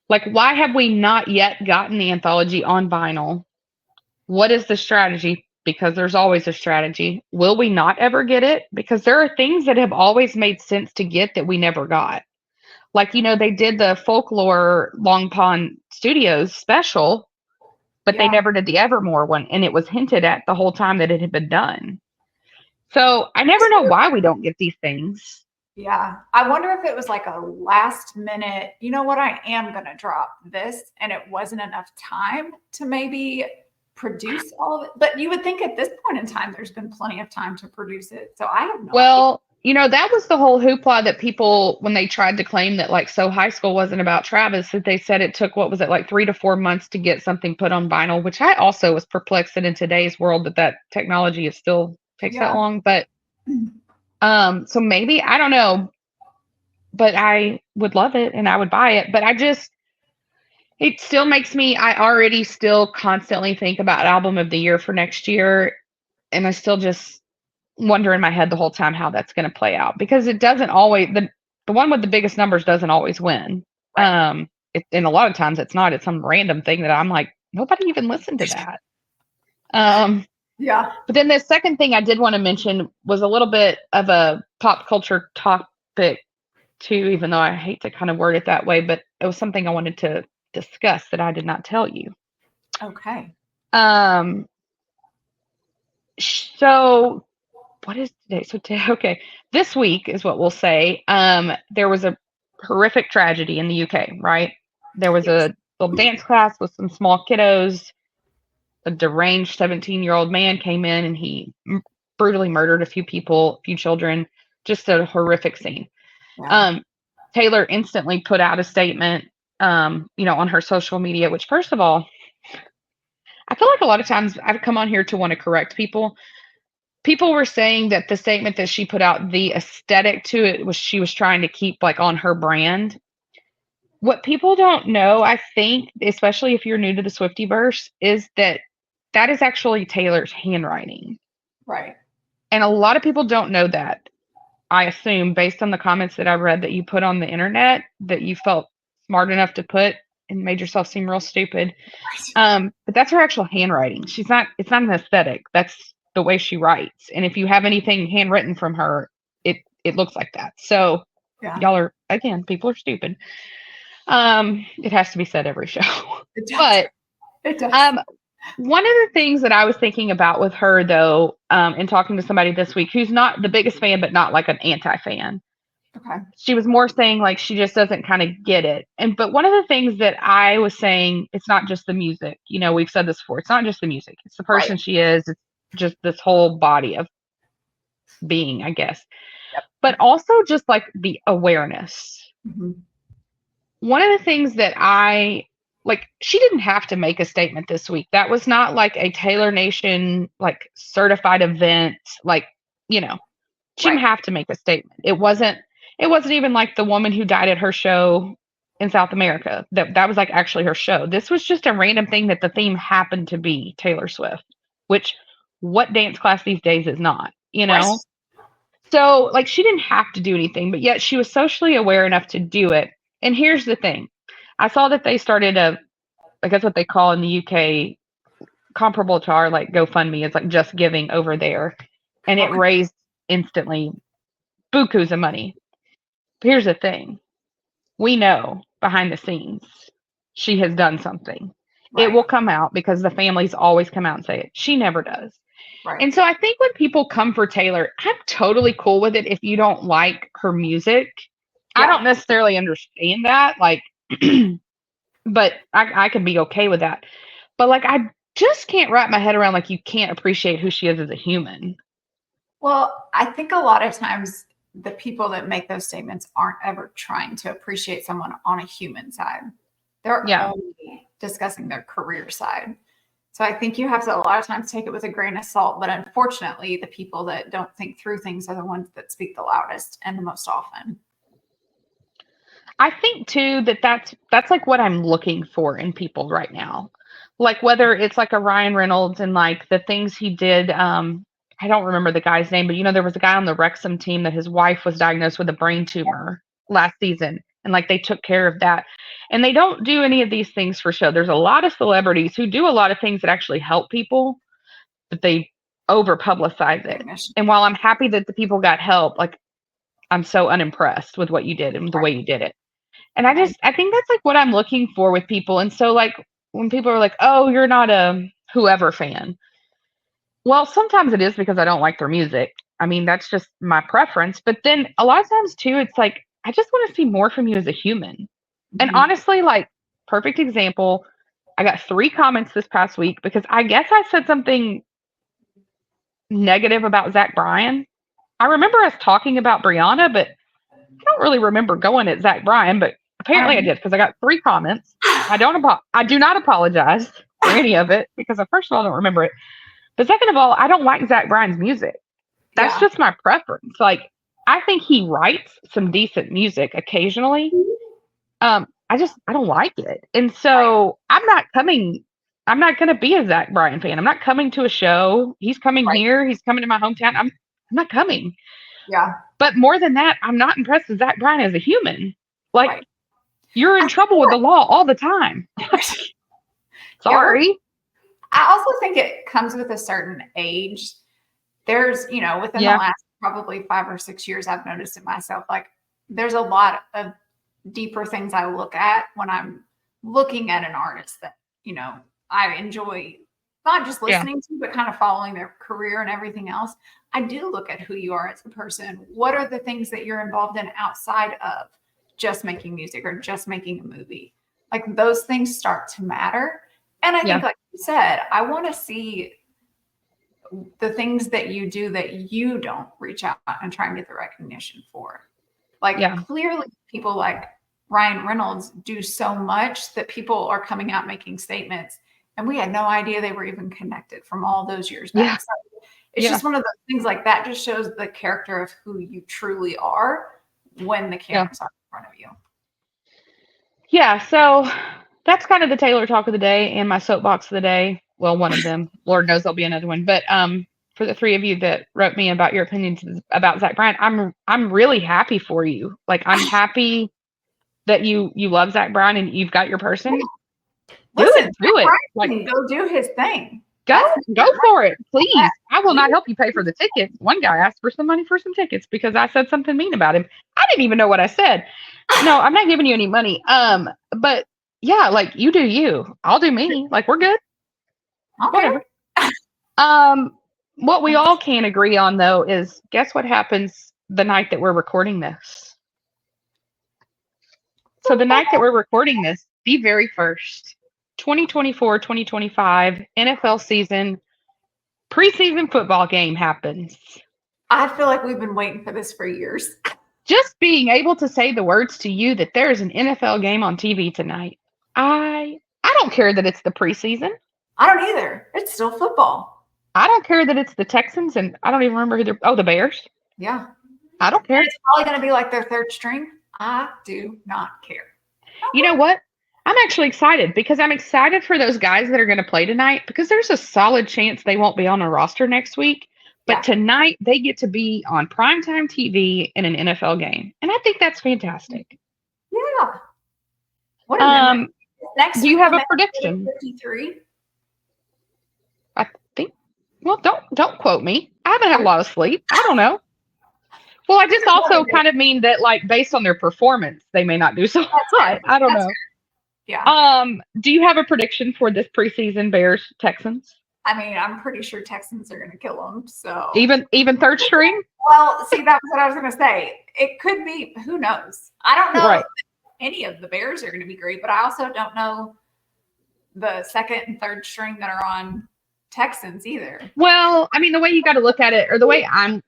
like, why have we not yet gotten the anthology on vinyl? What is the strategy? Because there's always a strategy. Will we not ever get it? Because there are things that have always made sense to get that we never got. Like, they did the Folklore Long Pond Studios special, but they never did the Evermore one. And it was hinted at the whole time that it had been done. So I never know why we don't get these things. Yeah. I wonder if it was like a last minute, you know what, I am going to drop this. And it wasn't enough time to maybe produce all of it. But you would think at this point in time, there's been plenty of time to produce it. So I have no idea. That was the whole hoopla that people, when they tried to claim that like So High School wasn't about Travis, that they said it took, what was it, like 3 to 4 months to get something put on vinyl, which I also was perplexed that in today's world that technology is still takes that long. But so maybe, I don't know, but I would love it and I would buy it. But it still makes me, I already still constantly think about album of the year for next year. And I still just wonder in my head the whole time how that's going to play out, because it doesn't always, the one with the biggest numbers doesn't always win. Right. And a lot of times it's not, it's some random thing that I'm like, nobody even listened to that. Yeah. But then the second thing I did want to mention was a little bit of a pop culture topic too, even though I hate to kind of word it that way, but it was something I wanted to discuss that I did not tell you. Okay. So what is today? So okay, this week is what we'll say. There was a horrific tragedy in the UK, right? There was a little dance class with some small kiddos. A deranged 17-year-old man came in and he brutally murdered a few people, a few children. Just a horrific scene. Yeah. Taylor instantly put out a statement, on her social media, which, first of all, I feel like a lot of times I've come on here to want to correct people. People were saying that the statement that she put out, the aesthetic to it was she was trying to keep like on her brand. What people don't know, I think, especially if you're new to the Swiftyverse, is that that is actually Taylor's handwriting. Right. And a lot of people don't know that. I assume, based on the comments that I read that you put on the internet, that you felt smart enough to put and made yourself seem real stupid. But that's her actual handwriting. It's not an aesthetic. That's the way she writes. And if you have anything handwritten from her, it looks like that. So Yeah. y'all are, again, people are stupid. It has to be said every show. It does. But It does. one of the things that I was thinking about with her, though, in talking to somebody this week who's not the biggest fan, but not like an anti-fan, Okay. she was more saying like she just doesn't kind of get it. But one of the things that I was saying, it's not just the music. We've said this before. It's not just the music. It's the person Right. she is. It's just this whole body of being, I guess. Yep. But also just like the awareness. Mm-hmm. One of the things that she didn't have to make a statement this week. That was not like a Taylor Nation like certified event. Like, she didn't have to make a statement. It wasn't even like the woman who died at her show in South America. That was like actually her show. This was just a random thing that the theme happened to be Taylor Swift, which what dance class these days is not, Right. So like she didn't have to do anything, but yet she was socially aware enough to do it. And here's the thing. I saw that they started like that's what they call in the UK, comparable to our like GoFundMe, is like Just Giving over there. And it raised instantly bukus of money. But here's the thing. We know behind the scenes she has done something. Right. It will come out because the families always come out and say it. She never does. Right. And so I think when people come for Taylor, I'm totally cool with it if you don't like her music. Yeah. I don't necessarily understand that. Like, but I can be okay with that. But like, I just can't wrap my head around like you can't appreciate who she is as a human. Well, I think a lot of times the people that make those statements aren't ever trying to appreciate someone on a human side. They're only discussing their career side. So I think you have to a lot of times take it with a grain of salt. But unfortunately, the people that don't think through things are the ones that speak the loudest and the most often. I think too that's like what I'm looking for in people right now. Like whether it's like a Ryan Reynolds and like the things he did, I don't remember the guy's name, but there was a guy on the Wrexham team that his wife was diagnosed with a brain tumor last season. And like they took care of that. And they don't do any of these things for show. There's a lot of celebrities who do a lot of things that actually help people, but they over publicize it. And while I'm happy that the people got help, like I'm so unimpressed with what you did and the way you did it. And I think that's like what I'm looking for with people. And so like when people are like, oh, you're not a whoever fan. Well, sometimes it is because I don't like their music. I mean, that's just my preference. But then a lot of times too, it's like, I just want to see more from you as a human. Mm-hmm. And honestly, like perfect example, I got 3 comments this past week because I guess I said something negative about Zach Bryan. I remember us talking about Brianna, but I don't really remember going at Zach Bryan, but apparently I did because I got 3 comments. I do not apologize for any of it because first of all, I don't remember it. But second of all, I don't like Zach Bryan's music. That's just my preference. Like, I think he writes some decent music occasionally. I don't like it. And so I'm not going to be a Zach Bryan fan. I'm not coming to a show. He's coming here. He's coming to my hometown. I'm not coming. Yeah. But more than that, I'm not impressed with Zach Bryan as a human. Like, you're in trouble with the law all the time. Sorry. I also think it comes with a certain age. There's, within the last probably 5 or 6 years, I've noticed it myself. Like, there's a lot of deeper things I look at when I'm looking at an artist that, I enjoy not just listening to, but kind of following their career and everything else. I do look at who you are as a person. What are the things that you're involved in outside of just making music or just making a movie? Like, those things start to matter. And I think, like you said, I want to see the things that you do that you don't reach out and try and get the recognition for. Like clearly people like Ryan Reynolds do so much that people are coming out making statements, and we had no idea they were even connected from all those years back. Yeah. So it's just one of those things like that just shows the character of who you truly are when the cameras are in front of you. Yeah, so that's kind of the Taylor talk of the day and my soapbox of the day. Well, one of them. Lord knows there'll be another one. But for the three of you that wrote me about your opinions about Zach Bryan, I'm really happy for you. Like, I'm happy that you love Zach Bryan and you've got your person. Listen, do it. Like, go do his thing. Go for it, please. I will not help you pay for the tickets. One guy asked for some money for some tickets because I said something mean about him. I didn't even know what I said. No, I'm not giving you any money. But yeah, like, you do you. I'll do me. Like, we're good. Okay. Whatever. What we all can agree on though is, guess what happens the night that we're recording this? So the night that we're recording this, the very first 2024-2025 NFL season preseason football game happens. I feel like we've been waiting for this for years. Just being able to say the words to you that there is an NFL game on TV tonight. I don't care that it's the preseason. I don't either. It's still football. I don't care that it's the Texans, and I don't even remember who they're. Oh, the Bears. Yeah. I don't care. And it's probably going to be like their third string. I do not care. You know what? I'm actually excited because I'm excited for those guys that are going to play tonight, because there's a solid chance they won't be on a roster next week. But tonight they get to be on primetime TV in an NFL game. And I think that's fantastic. Yeah. What a next do you have a prediction? 53. I think. Well, don't quote me. I haven't had a lot of sleep. I don't know. Well, I just also kind of mean that, like, based on their performance, they may not do so hot. I don't know. Yeah. Do you have a prediction for this preseason Bears Texans? I mean, I'm pretty sure Texans are going to kill them. So even third string? Well, see, that was what I was going to say. It could be. Who knows? I don't know if any of the Bears are going to be great, but I also don't know the second and third string that are on Texans either. Well, I mean, the way you got to look at it, or the way I'm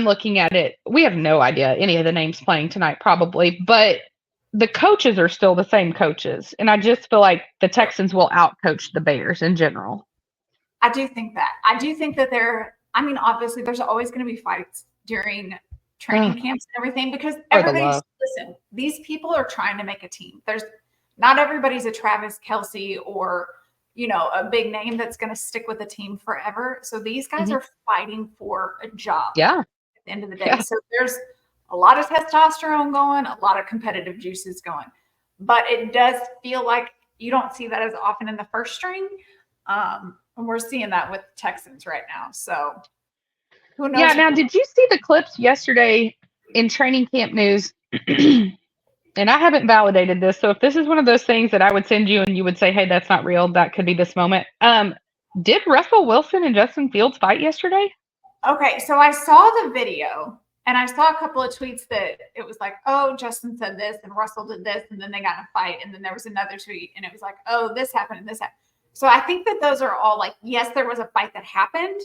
looking at it, we have no idea any of the names playing tonight, probably, but the coaches are still the same coaches, and I just feel like the Texans will outcoach the Bears in general. I do think that. I do think that obviously there's always going to be fights during training camps and everything, because listen, these people are trying to make a team. Not everybody's a Travis Kelce or, a big name that's going to stick with the team forever. So these guys are fighting for a job. Yeah. At the end of the day. Yeah. So there's a lot of testosterone going, a lot of competitive juices going, but it does feel like you don't see that as often in the first string. And we're seeing that with Texans right now. So who knows? Yeah. Now, did you see the clips yesterday in training camp news? And I haven't validated this. So if this is one of those things that I would send you and you would say, hey, that's not real, that could be this moment. Did Russell Wilson and Justin Fields fight yesterday? Okay. So I saw the video and I saw a couple of tweets that it was like, oh, Justin said this and Russell did this. And then they got in a fight. And then there was another tweet and it was like, oh, this happened and this happened. So I think that those are all like, yes, there was a fight that happened.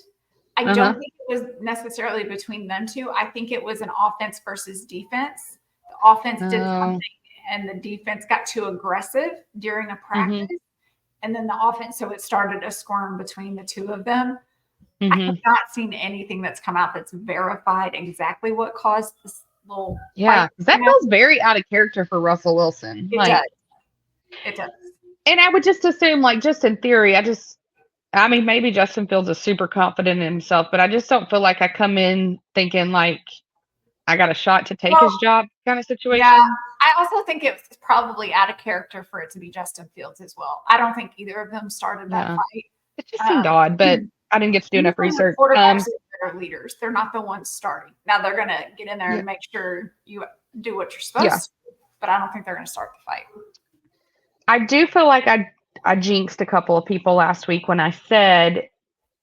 I don't think it was necessarily between them two. I think it was an offense versus defense. The offense did something and the defense got too aggressive during a practice. And then the offense, so it started a squirm between the two of them. I have not seen anything that's come out that's verified exactly what caused this little fight. That feels very out of character for Russell Wilson. It does. And I would just assume, like, just in theory, maybe Justin Fields is super confident in himself, but I just don't feel like I come in thinking like I got a shot to take his job kind of situation. Yeah, I also think it's probably out of character for it to be Justin Fields as well. I don't think either of them started that fight. It just seemed odd, but I didn't get to do enough research. Quarterbacks are leaders. They're not the ones starting. Now they're going to get in there and make sure you do what you're supposed to, but I don't think they're going to start the fight. I do feel like I jinxed a couple of people last week when I said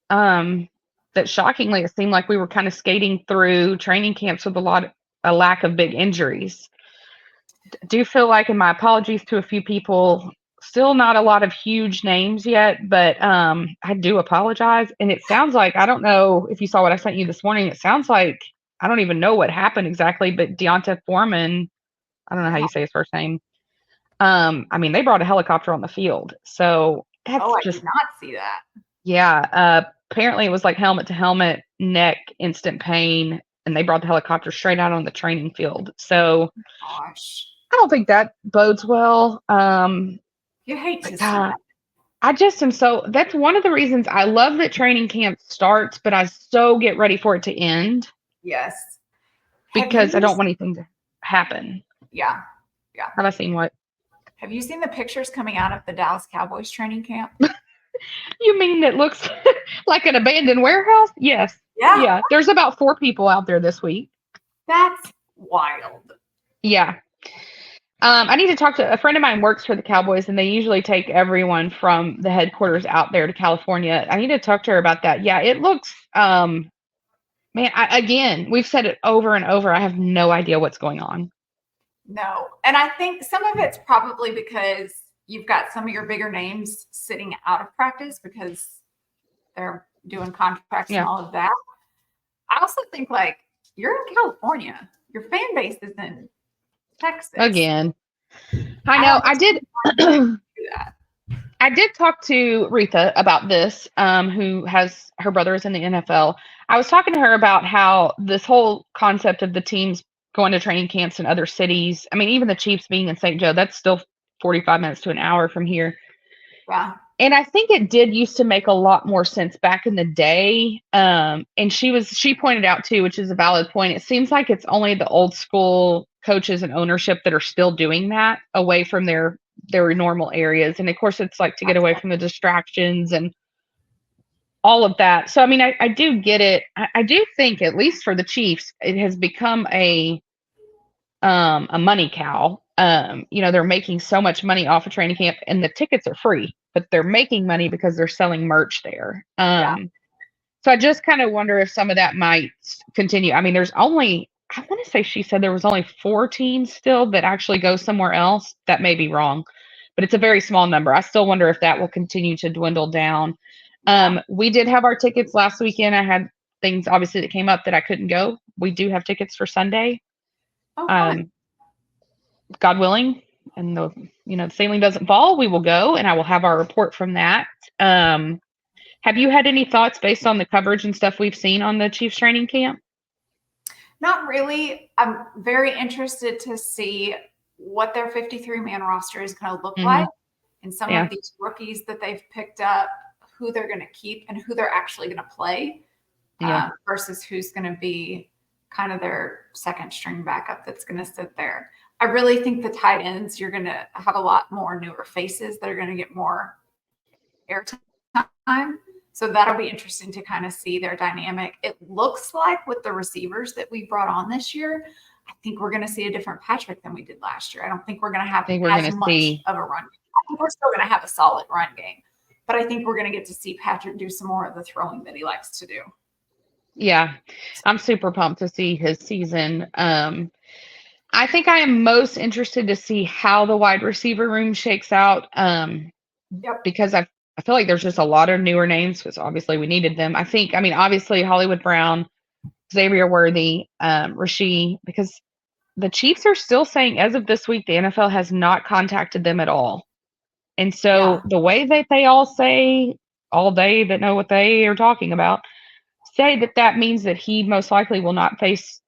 that shockingly it seemed like we were kind of skating through training camps with a lack of big injuries. Do feel like, and my apologies to a few people, Still not a lot of huge names yet, but I do apologize. And it sounds like, I don't know if you saw what I sent you this morning. It sounds like, I don't even know what happened exactly, but Deonta Foreman, I don't know how you say his first name. I mean, they brought a helicopter on the field. So that's I just, did not see that. yeah. Apparently it was like helmet to helmet, neck, instant pain. And they brought the helicopter straight out on the training field. So Gosh. I don't think that bodes well. You hate to see God, that. I just am so, that's one of the reasons I love that training camp starts, but I so get ready for it to end Yes. because I don't want anything to happen. Yeah. Have I seen what? Have you seen the pictures coming out of the Dallas Cowboys training camp? You mean it looks like an abandoned warehouse? Yes. Yeah. Yeah. There's about 4 people out there this week. That's wild. Yeah. I need to talk to a friend of mine works for the Cowboys, and they usually take everyone from the headquarters out there to California. I need to talk to her about that. Yeah, it looks, man, again, we've said it over and over. I have no idea what's going on. No. And I think some of it's probably because you've got some of your bigger names sitting out of practice because they're doing contracts and all of that. I also think, like, you're in California. Your fan base is in Texas. Again. I know. I did do that. I did talk to Retha about this, who has her brother is in the NFL. I was talking to her about how this whole concept of the teams going to training camps in other cities. I mean, even the Chiefs being in St. Joe, that's still 45 minutes to an hour from here. Yeah. And I think it did used to make a lot more sense back in the day. And she pointed out too, which is a valid point. It seems like it's only the old school coaches and ownership that are still doing that away from their normal areas. And of course it's like to get away from the distractions and all of that. So I mean, I do get it. I do think, at least for the Chiefs, it has become a money cow. They're making so much money off of training camp, and the tickets are free, but they're making money because they're selling merch there. So I just kind of wonder if some of that might continue. I mean, there's only, I want to say she said there was only 4 teams still that actually go somewhere else. That may be wrong, but it's a very small number. I still wonder if that will continue to dwindle down. We did have our tickets last weekend. I had things obviously that came up that I couldn't go. We do have tickets for Sunday. God willing, and the ceiling doesn't fall, we will go, and I will have our report from that. Have you had any thoughts based on the coverage and stuff we've seen on the Chiefs training camp? Not really. I'm very interested to see what their 53-man roster is going to look like, and some of these rookies that they've picked up, who they're going to keep and who they're actually going to play, versus who's going to be kind of their second string backup that's going to sit there. I really think the tight ends, you're going to have a lot more newer faces that are going to get more airtime. So that'll be interesting to kind of see their dynamic. It looks like with the receivers that we brought on this year, I think we're going to see a different Patrick than we did last year. I don't think we're going to have as much of a run game. I think we're still going to have a solid run game, but I think we're going to get to see Patrick do some more of the throwing that he likes to do. Yeah, I'm super pumped to see his season. I think I am most interested to see how the wide receiver room shakes out, because I feel like there's just a lot of newer names because obviously we needed them. Obviously Hollywood Brown, Xavier Worthy, Rasheed, because the Chiefs are still saying as of this week, the NFL has not contacted them at all. And so the way that they all say, all they that know what they are talking about, say that means that he most likely will not face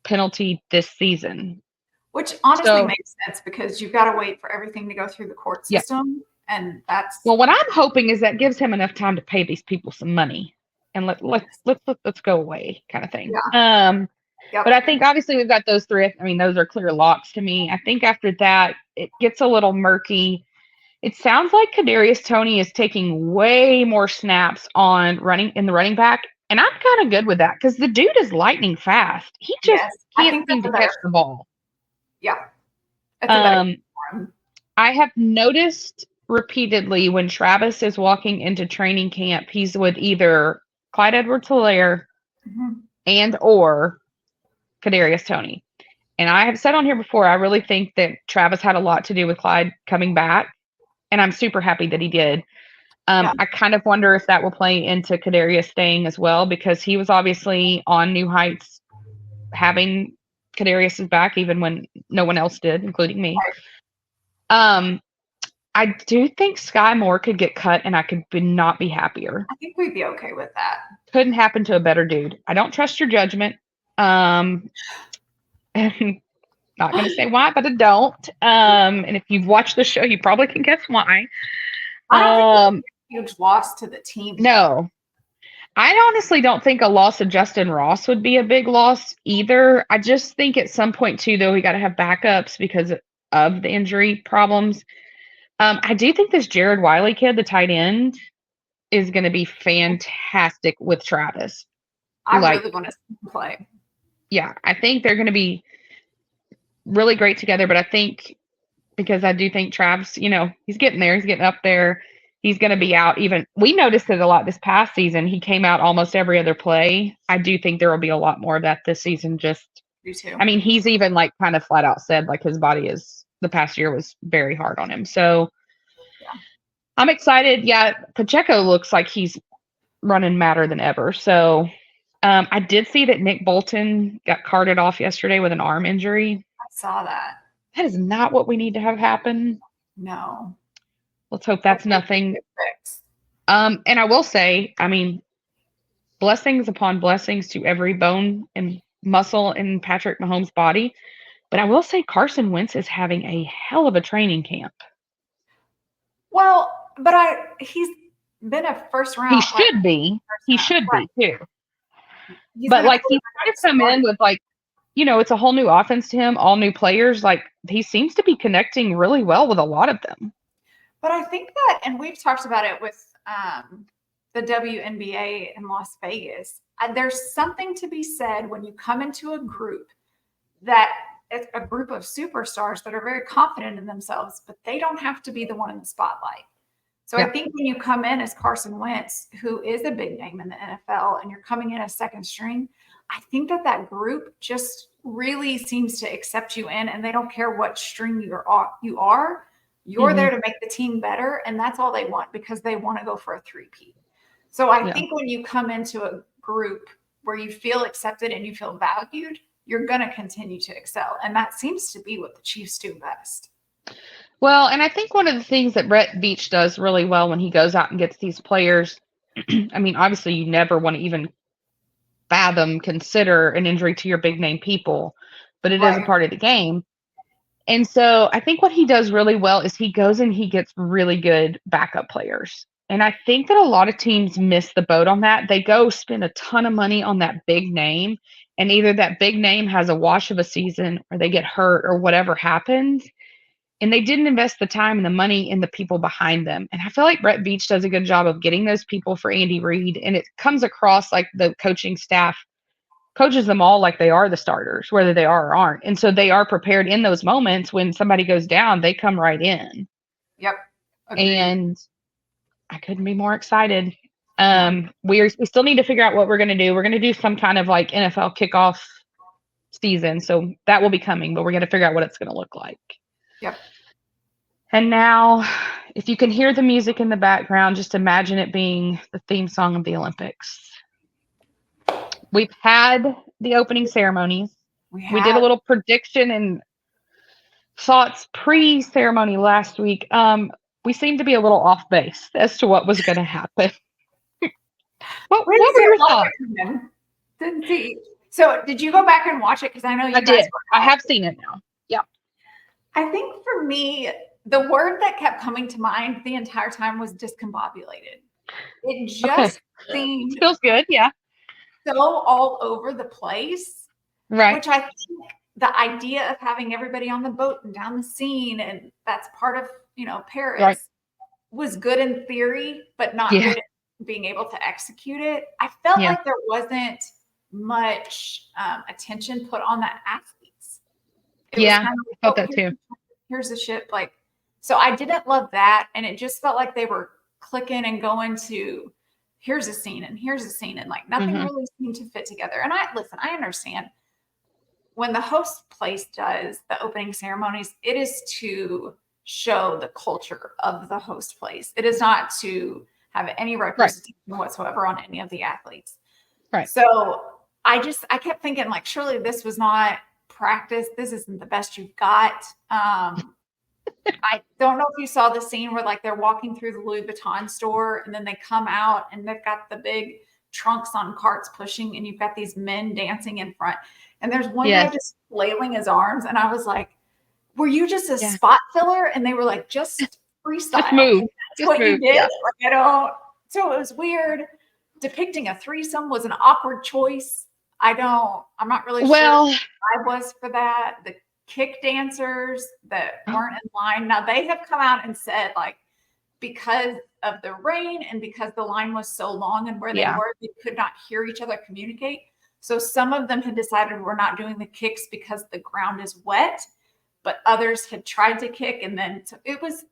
penalty this season. Which honestly makes sense because you've got to wait for everything to go through the court system. And that's, well, what I'm hoping is that gives him enough time to pay these people some money and let's go away kind of thing. But I think obviously we've got those 3. I mean, those are clear locks to me. I think after that, it gets a little murky. It sounds like Kadarius Toney is taking way more snaps on running in the running back. And I'm kind of good with that because the dude is lightning fast. He just can't seem to catch the ball. Yeah. I have noticed repeatedly when Travis is walking into training camp, he's with either Clyde Edwards-Helaire and or Kadarius Toney. And I have said on here before, I really think that Travis had a lot to do with Clyde coming back. and I'm super happy that he did. Yeah. I kind of wonder if that will play into Kadarius staying as well, because he was obviously on new heights having Kadarius's back, even when no one else did, including me. I do think Sky Moore could get cut, and I could not be happier. I think we'd be okay with that. Couldn't happen to a better dude. I don't trust your judgment. And not going to say why, but I don't. And if you've watched the show, you probably can guess why. I don't think it's a huge loss to the team. No. I honestly don't think a loss of Justin Ross would be a big loss either. I just think at some point, too, though, we got to have backups because of the injury problems. I do think this Jared Wiley kid, the tight end, is going to be fantastic with Travis. I really want to see him play. Yeah, I think they're going to be really great together, but I think because I do think Travis, he's getting there. He's getting up there. He's going to be out even. We noticed it a lot this past season. He came out almost every other play. I do think there will be a lot more of that this season. You too. I mean, he's even kind of flat out said his body the past year was very hard on him. So yeah. I'm excited. Yeah, Pacheco looks like he's running madder than ever. So I did see that Nick Bolton got carted off yesterday with an arm injury. I saw that. That is not what we need to have happen. No. Let's hope that's nothing. And I will say, I mean, blessings upon blessings to every bone and muscle in Patrick Mahomes' body. But I will say Carson Wentz is having a hell of a training camp. Well, but he's been a first round. He should be. He should be too. He's kind of come in with it's a whole new offense to him, all new players. He seems to be connecting really well with a lot of them. But I think that, and we've talked about it with the WNBA in Las Vegas, there's something to be said when you come into a group that it's a group of superstars that are very confident in themselves, but they don't have to be the one in the spotlight. So I think when you come in as Carson Wentz, who is a big name in the NFL, and you're coming in as second string, I think that group just really seems to accept you in, and they don't care what string you are. You're there to make the team better, and that's all they want because they want to go for a three-peat. So I think when you come into a group where you feel accepted and you feel valued, you're going to continue to excel. And that seems to be what the Chiefs do best. Well, and I think one of the things that Brett Veach does really well when he goes out and gets these players, I mean, obviously you never want to even consider an injury to your big name people, but it is a part of the game. And so I think what he does really well is he goes and he gets really good backup players. And I think that a lot of teams miss the boat on that. They go spend a ton of money on that big name, and either that big name has a wash of a season or they get hurt or whatever happens. And they didn't invest the time and the money in the people behind them. And I feel like Brett Veach does a good job of getting those people for Andy Reid. And it comes across like the coaching staff coaches them all like they are the starters, whether they are or aren't. And so they are prepared in those moments when somebody goes down, they come right in. Yep. Agreed. And I couldn't be more excited. We still need to figure out what we're going to do. We're going to do some kind of NFL kickoff season. So that will be coming, but we're going to figure out what it's going to look like. Yep. And now, if you can hear the music in the background, just imagine it being the theme song of the Olympics. We've had the opening ceremonies. We did a little prediction and thoughts pre-ceremony last week. We seemed to be a little off base as to what was going to happen. What were your thoughts? Didn't see. So did you go back and watch it? Because I know you guys did. I have seen it now. Yeah. I think for me, the word that kept coming to mind the entire time was discombobulated. It just seemed feels good, yeah. So all over the place. Right. Which I think the idea of having everybody on the boat and down the scene, and that's part of, Paris, was good in theory, but not good at being able to execute it. I felt like there wasn't much attention put on the athletes. I felt that too. Here's the ship. So I didn't love that. And it just felt like they were clicking and going to, here's a scene and here's a scene. And nothing really seemed to fit together. And I understand when the host place does the opening ceremonies, it is to show the culture of the host place. It is not to have any representation whatsoever on any of the athletes. Right. So I kept thinking, like, surely this was not practice. This isn't the best you've got. I don't know if you saw the scene where, like, they're walking through the Louis Vuitton store and then they come out and they've got the big trunks on carts pushing, and you've got these men dancing in front. And there's one guy just flailing his arms. And I was like, were you just a spot filler? And they were like, just freestyle. Just move. That's what you did. Like, so it was weird. Depicting a threesome was an awkward choice. I'm not really sure I was for that. The kick dancers that weren't in line. Now they have come out and said, like, because of the rain and because the line was so long and where they were, they could not hear each other communicate. So some of them had decided we're not doing the kicks because the ground is wet, but others had tried to kick, and then it was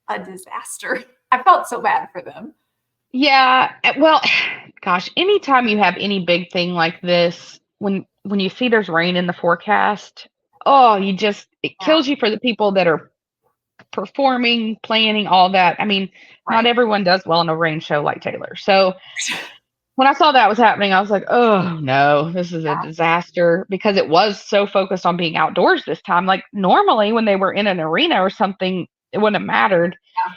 a disaster. I felt so bad for them. Yeah. Well, gosh, anytime you have any big thing like this, when you see there's rain in the forecast, it kills you for the people that are performing, planning, all that. I mean, not everyone does well in a rain show like Taylor. So when I saw that was happening, I was like, oh no, this is a disaster, because it was so focused on being outdoors this time. Like, normally when they were in an arena or something, it wouldn't have mattered. Yeah.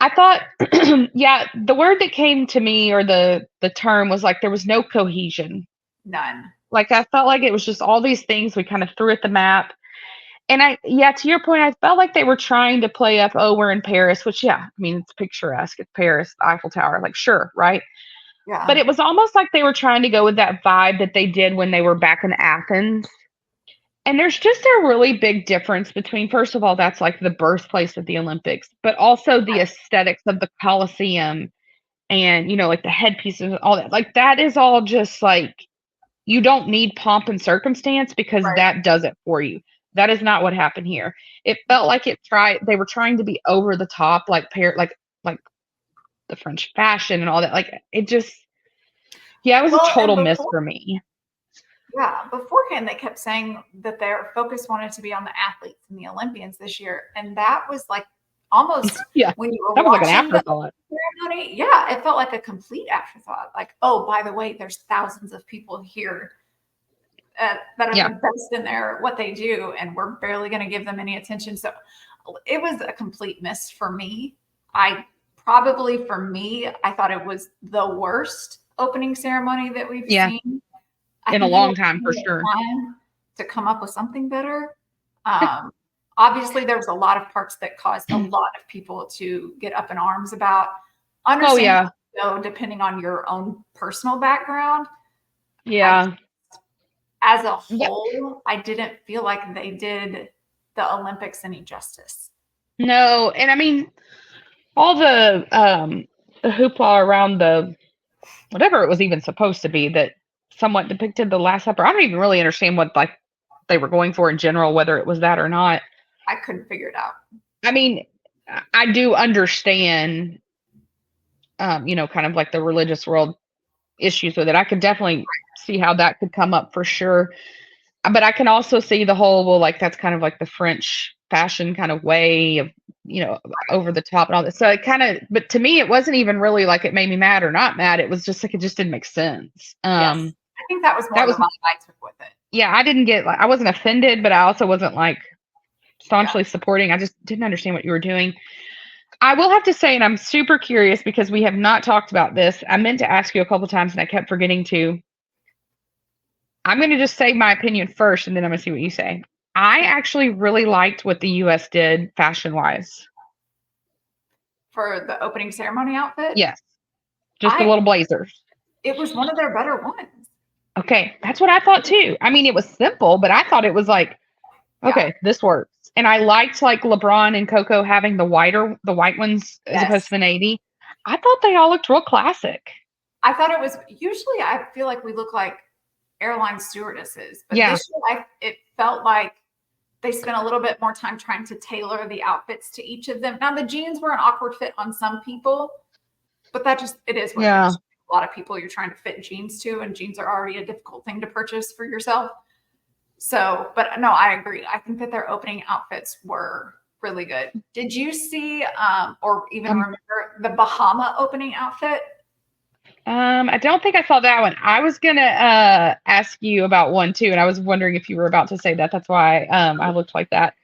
I thought, the word that came to me, or the term, was like there was no cohesion. None. Like, I felt like it was just all these things we kind of threw at the map. And to your point, I felt like they were trying to play up, we're in Paris, which, I mean, it's picturesque. It's Paris, the Eiffel Tower, like, sure, right? Yeah. But it was almost like they were trying to go with that vibe that they did when they were back in Athens. And there's just a really big difference between, first of all, that's like the birthplace of the Olympics, but also the aesthetics of the Coliseum and, like the headpieces, all that. Like, that is all just like, you don't need pomp and circumstance, because that does it for you. That is not what happened here. It felt like they were trying to be over the top, like the French fashion and all that. Like, it just, it was a total miss for me. Yeah, beforehand they kept saying that their focus wanted to be on the athletes and the Olympians this year, and that was like almost when you were watching like an afterthought. The ceremony. Yeah, it felt like a complete afterthought. Like, oh, by the way, there's thousands of people here that are the best in what they do, and we're barely going to give them any attention. So it was a complete miss for me. I thought it was the worst opening ceremony that we've seen in a long time, for sure. To come up with something better. Obviously, there was a lot of parts that caused a lot of people to get up in arms about. Understand, though, depending on your own personal background. Yeah. As a whole, I didn't feel like they did the Olympics any justice. No, and I mean, all the hoopla around the whatever it was even supposed to be that somewhat depicted the Last Supper. I don't even really understand what like they were going for in general, whether it was that or not. I couldn't figure it out. I mean, I do understand, kind of like the religious world issues with it. I could definitely see how that could come up for sure. But I can also see the whole, well, like that's kind of like the French fashion kind of way of, over the top and all that. So it kind of, but to me, it wasn't even really like it made me mad or not mad. It was just like, it just didn't make sense. Yes. I think that was more the vibe I took with it. Yeah, I wasn't offended, but I also wasn't like staunchly supporting. I just didn't understand what you were doing. I will have to say, and I'm super curious because we have not talked about this. I meant to ask you a couple of times and I kept forgetting to. I'm going to just say my opinion first, and then I'm going to see what you say. I actually really liked what the U.S. did fashion-wise. For the opening ceremony outfit? Yes. Just the little blazers. It was one of their better ones. Okay. That's what I thought too. I mean, it was simple, but I thought it was like, okay, this works. And I liked like LeBron and Coco having the white ones as opposed to the navy. I thought they all looked real classic. I thought it was, usually I feel like we look like airline stewardesses, but this year it felt like they spent a little bit more time trying to tailor the outfits to each of them. Now the jeans were an awkward fit on some people, but it is what it is. A lot of people you're trying to fit jeans to, and jeans are already a difficult thing to purchase for yourself. So, but no, I agree. I think that their opening outfits were Really good. Did you see or even Um, remember the Bahama opening outfit? I don't think I saw that one. I was gonna ask you about one too, and I was wondering if you were about to say that. That's why I looked like that.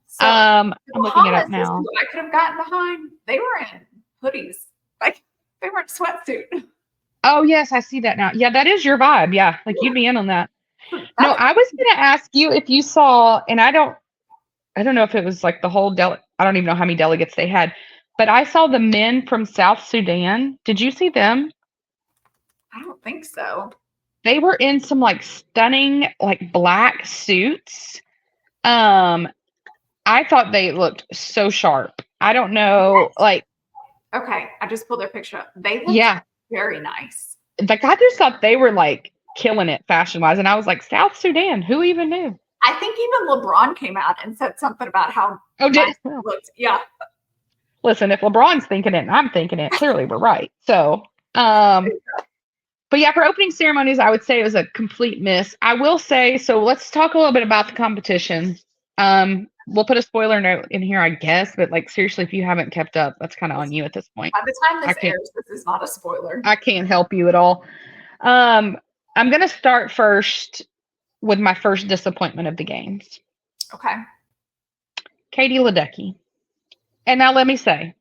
So the I'm looking it up Bahamas is now. who I could have gotten behind. They were in hoodies. Like they were in sweatsuit. Oh yes, I see that now. Yeah, that is your vibe. Yeah, like you'd be in on that. That No, was I was gonna ask you if you saw, and I don't know if it was like the whole I don't even know how many delegates they had, but I saw the men from South Sudan. Did you see them? I don't think so. They were in some like stunning like black suits. Um, I thought they looked so sharp. I don't know, like Okay, I just pulled their picture up. They looked yeah, very nice. like I just thought they were like killing it fashion wise, and I was like South Sudan. Who even knew? I think even LeBron came out and said something about how Oh, nice well, it looked. Yeah. listen, if LeBron's thinking it and I'm thinking it, clearly we're right. So, but yeah, for opening ceremonies, I would say it was a complete miss. I will say, so let's talk a little bit about the competition. We'll put a spoiler note in here, I guess, but like seriously, if you haven't kept up, that's kind of on you at this point. By the time I this can't, airs, this is not a spoiler. I can't help you at all. I'm gonna start first with my first disappointment of the games, Okay. Katie Ledecky. And now let me say,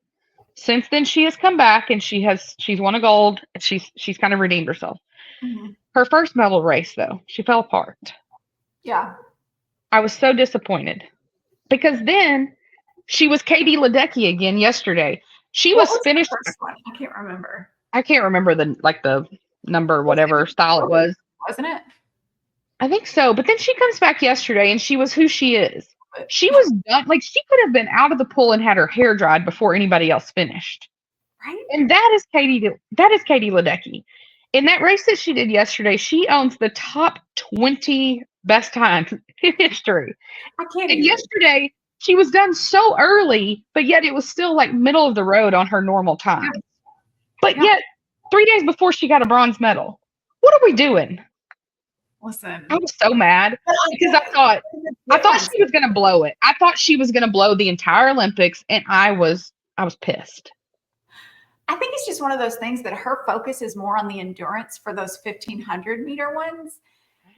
since then she has come back and she's won a gold. She's kind of redeemed herself. Mhm. Her first medal race though, she fell apart. Yeah. I was so disappointed because then she was Katie Ledecky again yesterday. She What was was the finished. first one? I can't remember. I can't remember the number, whatever style it was. Wasn't it? I think so. But then she comes back yesterday and she was who she is. But, She was done. Like she could have been out of the pool and had her hair dried before anybody else finished. right? And that is Katie Ledecky. In that race that she did yesterday, she owns the top 20 best times in history. I can't And even. yesterday, she was done so early, but yet it was still like middle of the road on her normal time. Yeah. But Yeah. yet, 3 days before she got a bronze medal. What are we doing? Listen. I was so mad because I thought she was gonna blow it. I thought she was gonna blow the entire Olympics, and I was pissed. I think it's just one of those things that her focus is more on the endurance for those 1500-meter ones.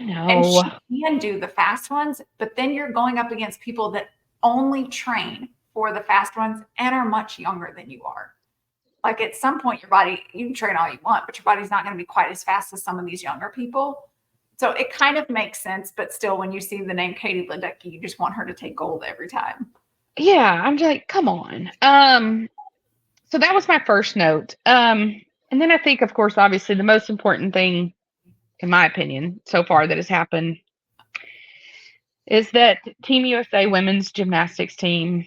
And No. she can do the fast ones, but then you're going up against people that only train for the fast ones and are much younger than you are. Like at some point, your body, you can train all you want, but your body's not going to be quite as fast as some of these younger people. So it kind of makes sense, but still, when you see the name Katie Ledecky, you just want her to take gold every time. Yeah, I'm just like, come on. So that was my first note. And then I think, of course, obviously, the most important thing, in my opinion, so far that has happened is that Team USA women's gymnastics team,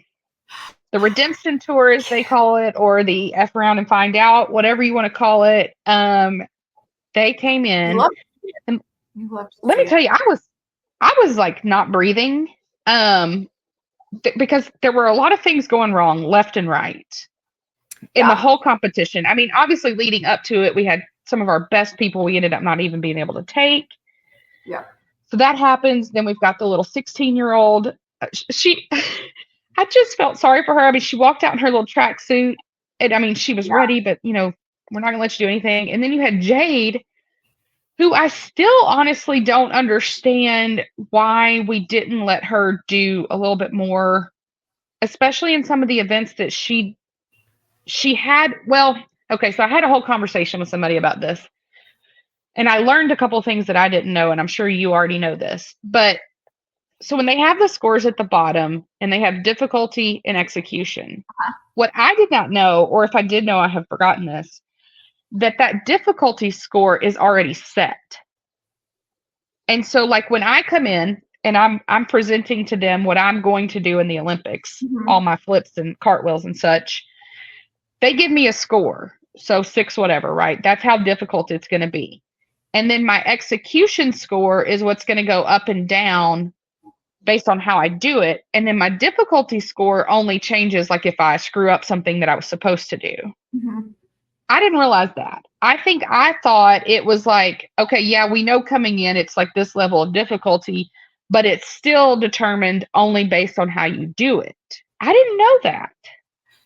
the Redemption Tour, as they call it, or the F around and find out, whatever you want to call it, they came in. And let me tell you, I was like not breathing, because there were a lot of things going wrong left and right in the whole competition. I mean, obviously, leading up to it, we had some of our best people we ended up not even being able to take. Yeah. So that happens. Then we've got the little 16-year-old. She, I just felt sorry for her. I mean, she walked out in her little tracksuit, and I mean, she was ready, but we're not going to let you do anything. And then you had Jade, who I still honestly don't understand why we didn't let her do a little bit more, especially in some of the events that she had. Well, okay, so I had a whole conversation with somebody about this, and I learned a couple of things that I didn't know, and I'm sure you already know this. But so when they have the scores at the bottom and they have difficulty in execution, what I did not know, or if I did know, I have forgotten this, that difficulty score is already set. And so like when I come in and I'm presenting to them what I'm going to do in the Olympics, all my flips and cartwheels and such, they give me a score. So 6 whatever, right? That's how difficult it's going to be. And then my execution score is what's going to go up and down based on how I do it. And then my difficulty score only changes like if I screw up something that I was supposed to do. I didn't realize that. I thought it was like, okay, yeah, we know coming in it's like this level of difficulty, but it's still determined only based on how you do it. I didn't know that.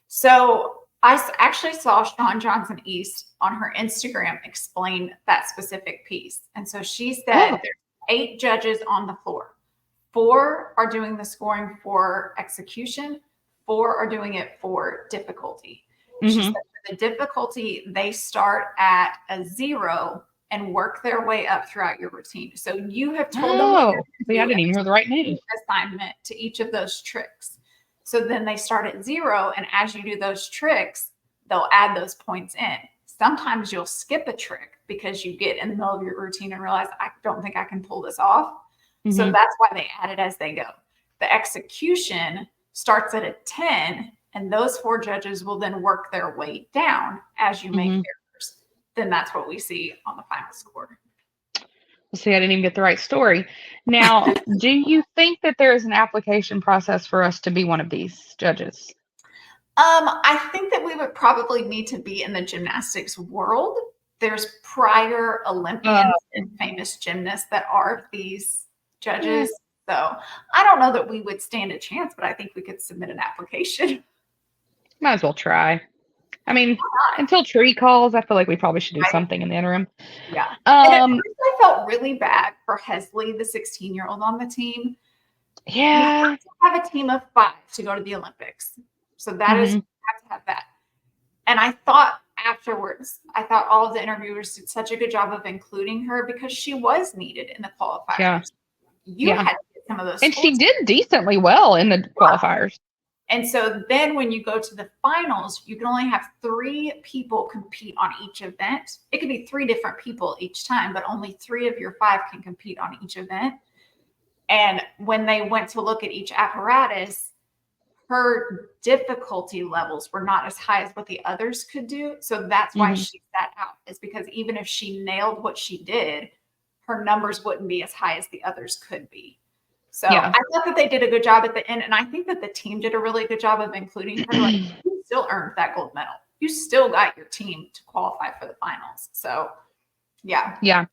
So actually saw Sean Johnson East on her Instagram explain that specific piece. And so she said Oh. there's 8 judges on the floor. 4 are doing the scoring for execution. 4 are doing it for difficulty. She said for the difficulty, they start at a 0 and work their way up throughout your routine. So you have told them what see, I didn't even hear the right name. assignment to each of those tricks. So then they start at 0, and as you do those tricks, they'll add those points in. Sometimes you'll skip a trick because you get in the middle of your routine and realize, I don't think I can pull this off. So that's why they add it as they go. The execution starts at a 10, and those 4 judges will then work their way down as you make errors. Then that's what we see on the final score. See, I didn't even get the right story. Now, do you think that there is an application process for us to be one of these judges? I think that we would probably need to be in the gymnastics world. There's prior Olympians and famous gymnasts that are these judges. So I don't know that we would stand a chance, but I think we could submit an application. Might as well try. I mean, until Tree calls, I feel like we probably should do something in the interim. Yeah. And at first I felt really bad for Hesley, the 16-year-old on the team. Yeah. You have to have a team of 5 to go to the Olympics. So that is, you have to have that. And I thought afterwards, all of the interviewers did such a good job of including her because she was needed in the qualifiers. Yeah. You had to get some of those. And she did decently well in the qualifiers. And so then when you go to the finals, you can only have 3 people compete on each event. It could be 3 different people each time, but only 3 of your 5 can compete on each event. And when they went to look at each apparatus, her difficulty levels were not as high as what the others could do. So that's why she sat out, is because even if she nailed what she did, her numbers wouldn't be as high as the others could be. So I thought that they did a good job at the end. And I think that the team did a really good job of including her. Like, you still earned that gold medal. You still got your team to qualify for the finals. So, yeah. Yeah.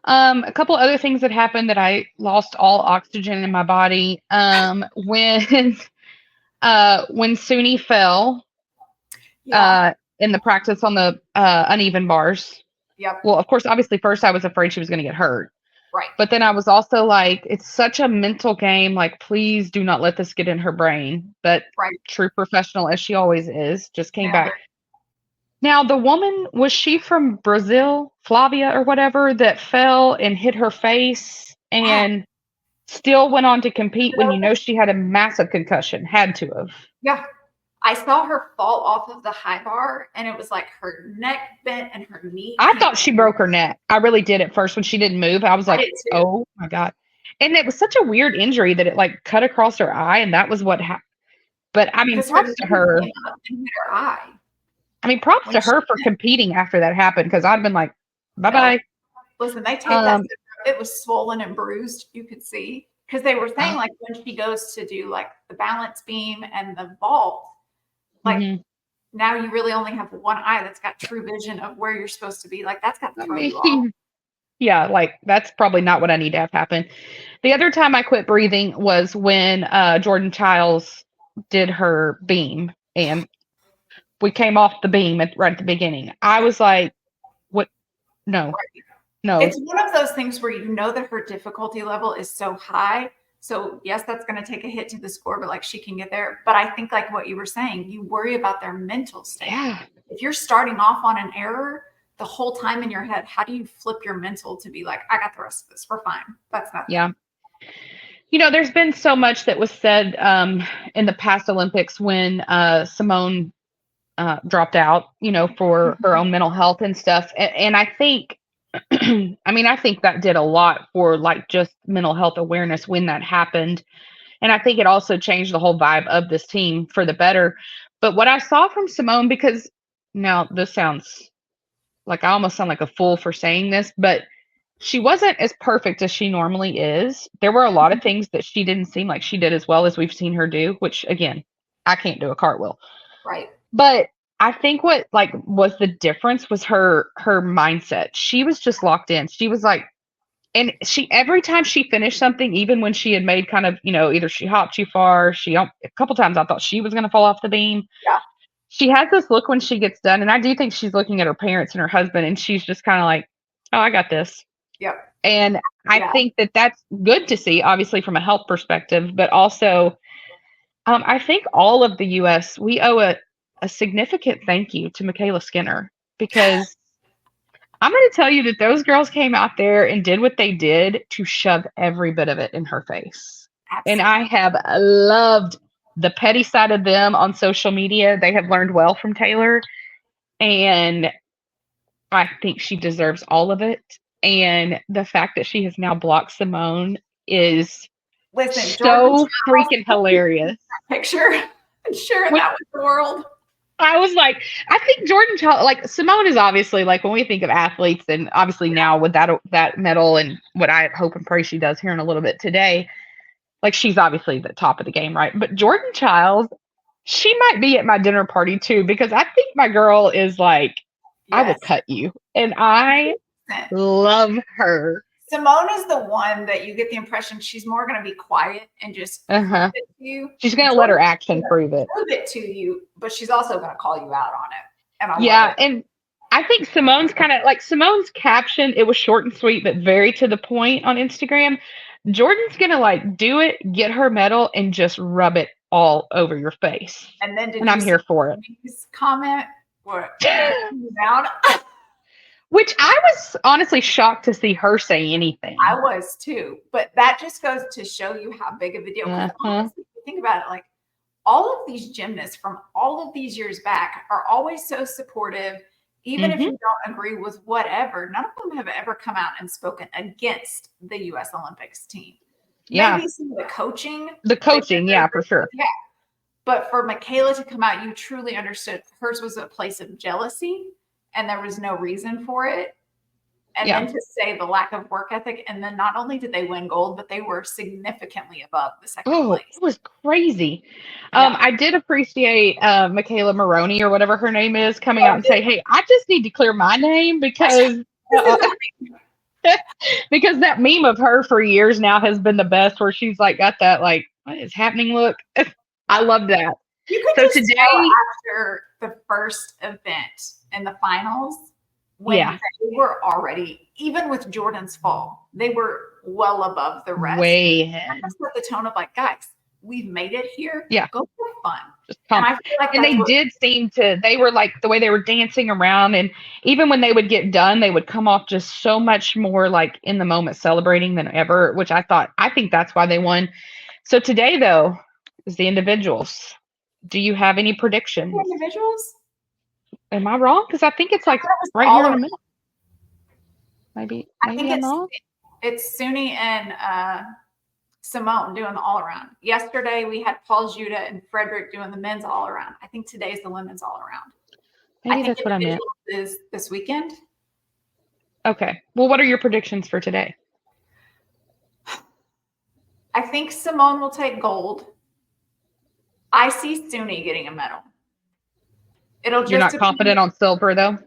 A couple other things that happened that I lost all oxygen in my body. When Suni fell in the practice on the uneven bars. Yep. Well, of course, obviously, first I was afraid she was going to get hurt. Right. But then I was also like, it's such a mental game. Like, please do not let this get in her brain. But true professional, as she always is, just came back. Now, the woman, was she from Brazil, Flavia or whatever, that fell and hit her face and still went on to compete when you know she had a massive concussion? Had to have. Yeah. I saw her fall off of the high bar, and it was like her neck bent and her knee. I thought she broke her neck. I really did at first when she didn't move. I was like, oh my God. And it was such a weird injury that it like cut across her eye, and that was what happened. But I mean, props to her. Her eye. I mean, props to her for competing after that happened, because I'd been like, bye-bye. Listen, they take that. It was swollen and bruised, you could see. Because they were saying, like, when she goes to do, like, the balance beam and the vault, like, now you really only have one eye that's got true vision of where you're supposed to be. Like, that's got to throw you off. Yeah, like, that's probably not what I need to have happen. The other time I quit breathing was when Jordan Childs did her beam, and we came off the beam right at the beginning. I was like, what? No. It's one of those things where you know that her difficulty level is so high. So yes, that's going to take a hit to the score, but like, she can get there. But I think, like what you were saying, you worry about their mental state. Yeah. If you're starting off on an error the whole time in your head, how do you flip your mental to be like, I got the rest of this, we're fine. That's not. Yeah. You know, there's been so much that was said in the past Olympics when Simone dropped out, you know, for her own mental health and stuff. And I think, I think that did a lot for like just mental health awareness when that happened. And I think it also changed the whole vibe of this team for the better. But what I saw from Simone, because now this sounds like I almost sound like a fool for saying this, but she wasn't as perfect as she normally is. There were a lot of things that she didn't seem like she did as well as we've seen her do, which again, I can't do a cartwheel. Right. But I think what was the difference was her mindset. She was just locked in. She was like, And every time she finished something, even when she had made kind of, either she hopped too far, a couple times I thought she was going to fall off the beam. Yeah. She has this look when she gets done. And I do think she's looking at her parents and her husband, and she's just kind of like, oh, I got this. Yep. And I think that that's good to see, obviously, from a health perspective, but also I think all of the U.S., we owe a significant thank you to Michaela Skinner, because I'm going to tell you that those girls came out there and did what they did to shove every bit of it in her face. Absolutely. And I have loved the petty side of them on social media. They have learned well from Taylor, and I think she deserves all of it. And the fact that she has now blocked Simone is so freaking hilarious. Picture and sharing that with the world. I was like, I think Jordan Child, like Simone is obviously, like, when we think of athletes, and obviously now with that medal and what I hope and pray she does here in a little bit today, like, she's obviously the top of the game, right? But Jordan Child, she might be at my dinner party too, because I think my girl is like, I will cut you. And I love her. Simone is the one that you get the impression she's more going to be quiet and just prove it to you. She's going to let her action prove it. Prove it to you, but she's also going to call you out on it. And I love it. And I think Simone's kind of like Simone's caption. It was short and sweet, but very to the point on Instagram. Jordan's going to like do it, get her medal, and just rub it all over your face. And I'm here for it. Comment what down. Which I was honestly shocked to see her say anything. I was too, but that just goes to show you how big of a deal. Honestly, if you think about it, like all of these gymnasts from all of these years back are always so supportive. Even if you don't agree with whatever, none of them have ever come out and spoken against the U.S. Olympics team. Yeah. Maybe some of the coaching. Yeah, for sure. Yeah. But for Michaela to come out, you truly understood hers was a place of jealousy. And there was no reason for it. And then to say the lack of work ethic. And then not only did they win gold, but they were significantly above the second place. It was crazy. I did appreciate Michaela Maroney, or whatever her name is, coming out and say, hey, I just need to clear my name because because that meme of her for years now has been the best, where she's like got that like, what is happening look. I love that. You could just today after the first event in the finals, when they were already, even with Jordan's fall, they were well above the rest. Way ahead. That's what the tone of like, guys, we've made it here. Yeah. Go for fun. And I feel like they did seem to, they were like the way they were dancing around. And even when they would get done, they would come off just so much more like in the moment celebrating than ever, which I think that's why they won. So today, though, is the individuals. Do you have any predictions? Individuals? Am I wrong? Because I think it's like right here in the middle. Maybe I'm wrong. It's Suni and Simone doing the all around. Yesterday we had Paul Judah and Frederick doing the men's all around. I think today's the women's all around. Maybe that's what I meant. Is this weekend? Okay. Well, what are your predictions for today? I think Simone will take gold. I see Suni getting a medal. You're not confident on silver, though?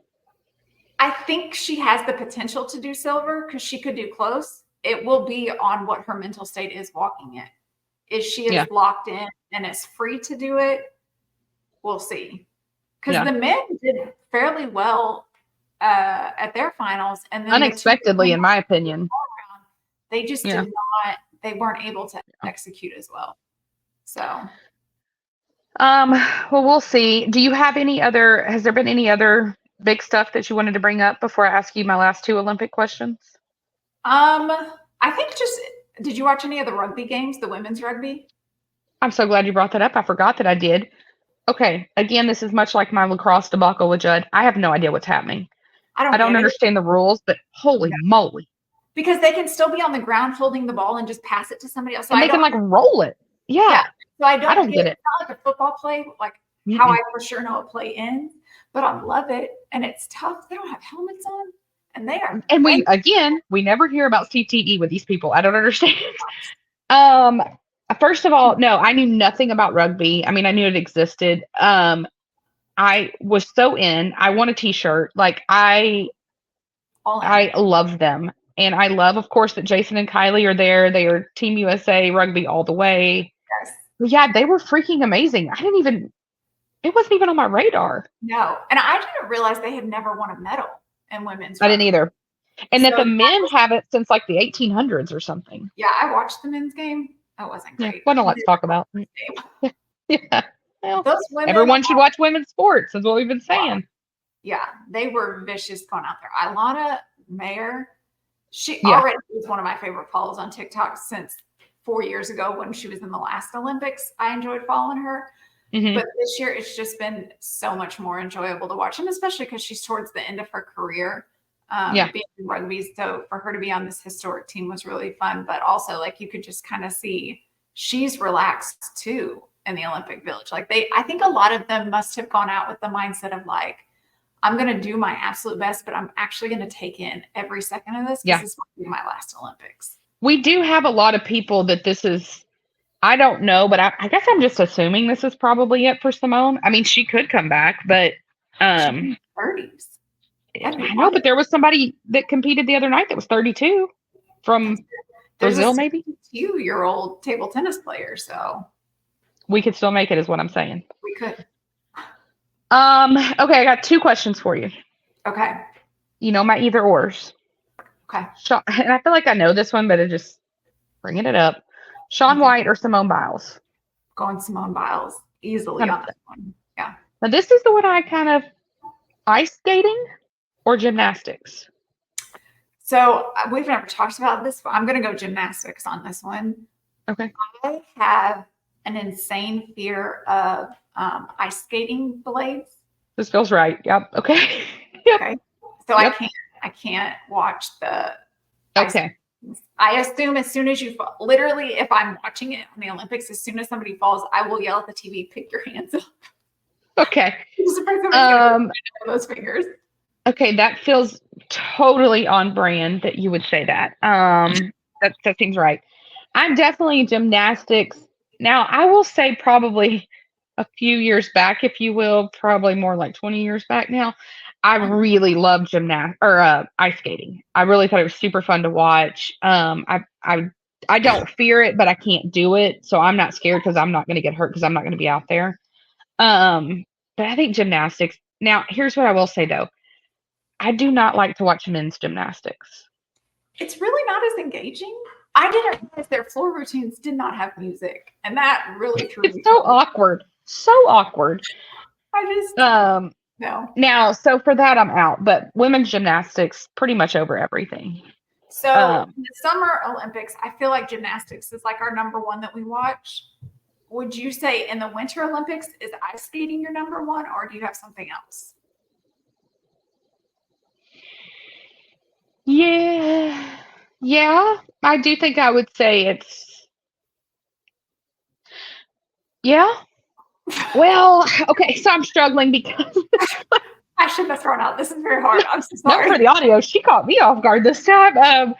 I think she has the potential to do silver because she could do close. It will be on what her mental state is walking it. If she is locked in and is free to do it, we'll see. Because the men did fairly well at their finals. And then unexpectedly, in my opinion. They just did not, they weren't able to execute as well. So... well, we'll see. Do you have has there been any other big stuff that you wanted to bring up before I ask you my last two Olympic questions? I think did you watch any of the rugby games, the women's rugby? I'm so glad you brought that up. I forgot that I did. Okay. Again, this is much like my lacrosse debacle with Judd. I have no idea what's happening. I don't understand the rules, but holy moly. Because they can still be on the ground holding the ball and just pass it to somebody else. So and they can like roll it. Yeah. So I don't get it. It's not like a football play, like how I for sure know a play ends, but I love it. And it's tough. They don't have helmets on, and they are. And we never hear about CTE with these people. I don't understand. First of all, no, I knew nothing about rugby. I mean, I knew it existed. I was so in. I want a T-shirt. Like I love them. And I love, of course, that Jason and Kylie are there. They are Team USA rugby all the way. Yes. But yeah, they were freaking amazing. It wasn't even on my radar. No. And I didn't realize they had never won a medal in women's I rugby. didn't either. And So that the men haven't since like the 1800s or something. Yeah, I watched the men's game. That wasn't great. Yeah, what a lot to talk about. Yeah. Well, Those women, everyone should watch women's sports, is what we've been saying. Yeah, they were vicious going out there. Ilana Mayer, she Yeah. already was one of my favorite follows on TikTok since 4 years ago when she was in the last Olympics. I enjoyed following her. Mhm. But this year, it's just been so much more enjoyable to watch, and especially because she's towards the end of her career being in rugby. So for her to be on this historic team was really fun. But also, like, you could just kind of see she's relaxed too in the Olympic Village. Like, I think a lot of them must have gone out with the mindset of like, I'm going to do my absolute best, but I'm actually going to take in every second of this because this might be my last Olympics. We do have a lot of people that this is, I don't know, but I guess I'm just assuming this is probably it for Simone. I mean, she could come back, but She's in her 30s. I know, but there was somebody that competed the other night that was 32 from Brazil, maybe. 2-year-old table tennis player, so we could still make it, is what I'm saying. We could. Okay, I got 2 questions for you. Okay. You know my either ors. Okay. And I feel like I know this one, but it just bringing it up. Shaun White or Simone Biles? Going Simone Biles easily on this one. Yeah. Now this is the one I kind of ice skating or gymnastics. So we've never talked about this, but I'm going to go gymnastics on this one. Okay. I have an insane fear of ice skating blades. This feels right. Yep. Okay. Okay. So I can't watch the. Okay. I assume as soon as you fall, literally, if I'm watching it on the Olympics, as soon as somebody falls, I will yell at the TV, "Pick your hands up." Okay. Those fingers. Okay, that feels totally on brand that you would say that. That seems right. I'm definitely gymnastics. Now, I will say probably a few years back, if you will, probably more like 20 years back now, I really loved ice skating. I really thought it was super fun to watch. I don't fear it, but I can't do it. So I'm not scared because I'm not going to get hurt because I'm not going to be out there. But I think gymnastics. Now, here's what I will say though. I do not like to watch men's gymnastics. It's really not as engaging. I didn't realize their floor routines did not have music, and that really threw me. It's so awkward. So awkward. I just no. Now, so for that, I'm out. But women's gymnastics, pretty much over everything. So in the Summer Olympics, I feel like gymnastics is like our number one that we watch. Would you say in the Winter Olympics, is ice skating your number one, or do you have something else? Yeah, I do think I would say it's. Yeah. Well, okay, so I'm struggling because I shouldn't have thrown out. This is very hard. I'm so sorry. Not for the audio. She caught me off guard this time.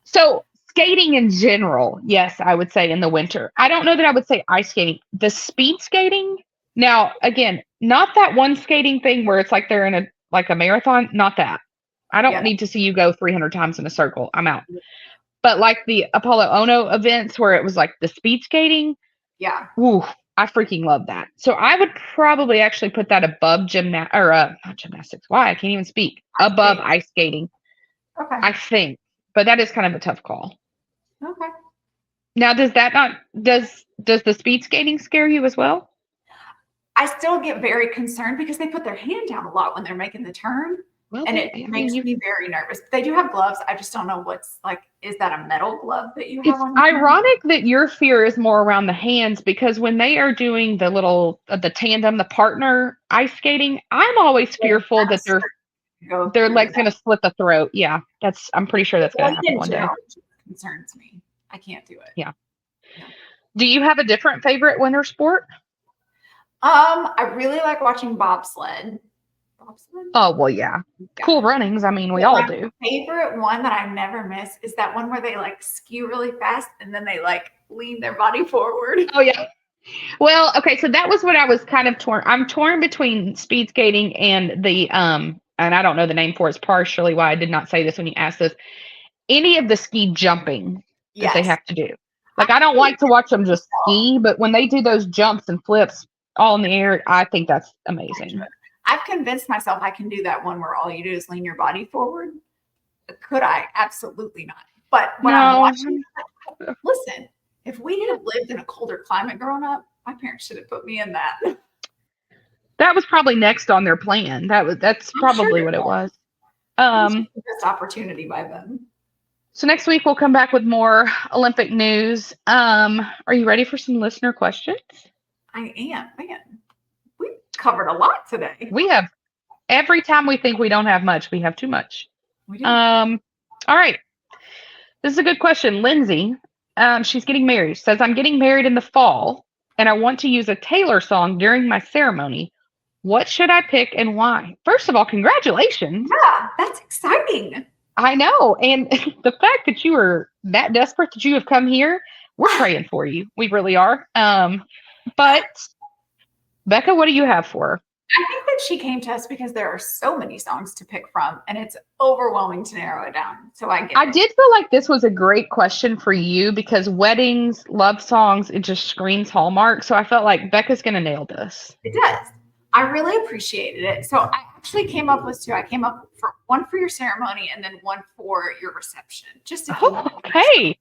So skating in general, yes, I would say in the winter. I don't know that I would say ice skating. The speed skating. Now, again, not that one skating thing where it's like they're in a marathon. Not that. I don't need to see you go 300 times in a circle. I'm out. But like the Apollo Ono events where it was like the speed skating. Yeah. Woo, I freaking love that. So I would probably actually put that above not gymnastics. Why? I can't even speak. Above ice skating. Okay. I think. But that is kind of a tough call. Okay. Now, does the speed skating scare you as well? I still get very concerned because they put their hand down a lot when they're making the turn. Well, and it makes me very nervous. They do have gloves. I just don't know what's like. Is that a metal glove that you have on? It's ironic that your fear is more around the hands because when they are doing the tandem, the partner ice skating, I'm always fearful that their leg's going to slit the throat. Yeah, I'm pretty sure that's going to happen one day. Concerns me. I can't do it. Yeah. Do you have a different favorite winter sport? I really like watching bobsled. Oh, well, yeah. Cool runnings. I mean, we all do. My favorite one that I never miss is that one where they like ski really fast and then they like lean their body forward. Oh, yeah. Well, okay. So that was what I was kind of torn. I'm torn between speed skating and the and I don't know the name for it, it's partially why I did not say this when you asked this, any of the ski jumping that they Yes. have to do. Like, I don't like to watch them just ski, but when they do those jumps and flips all in the air, I think that's amazing. I've convinced myself I can do that one where all you do is lean your body forward. Could I? Absolutely not. But when I'm watching, listen, if we had lived in a colder climate growing up, my parents should have put me in that. That was probably next on their plan. That's probably what it was. Best opportunity by then. So next week we'll come back with more Olympic news. Are you ready for some listener questions? I am. Man, we covered a lot today. We have, every time we think we don't have much, we have too much. We do. All right. This is a good question. Lindsay, she's getting married. Says, I'm getting married in the fall, and I want to use a Taylor song during my ceremony. What should I pick and why? First of all, congratulations. Yeah, that's exciting. I know. And the fact that you were that desperate that you have come here, we're praying for you. We really are. But Becca, what do you have for her? I think that she came to us because there are so many songs to pick from, and it's overwhelming to narrow it down. So I did feel like this was a great question for you because weddings, love songs, it just screams Hallmark. So I felt like Becca's going to nail this. It does. I really appreciated it. So I actually came up with two. I came up for one for your ceremony and then one for your reception. Just okay.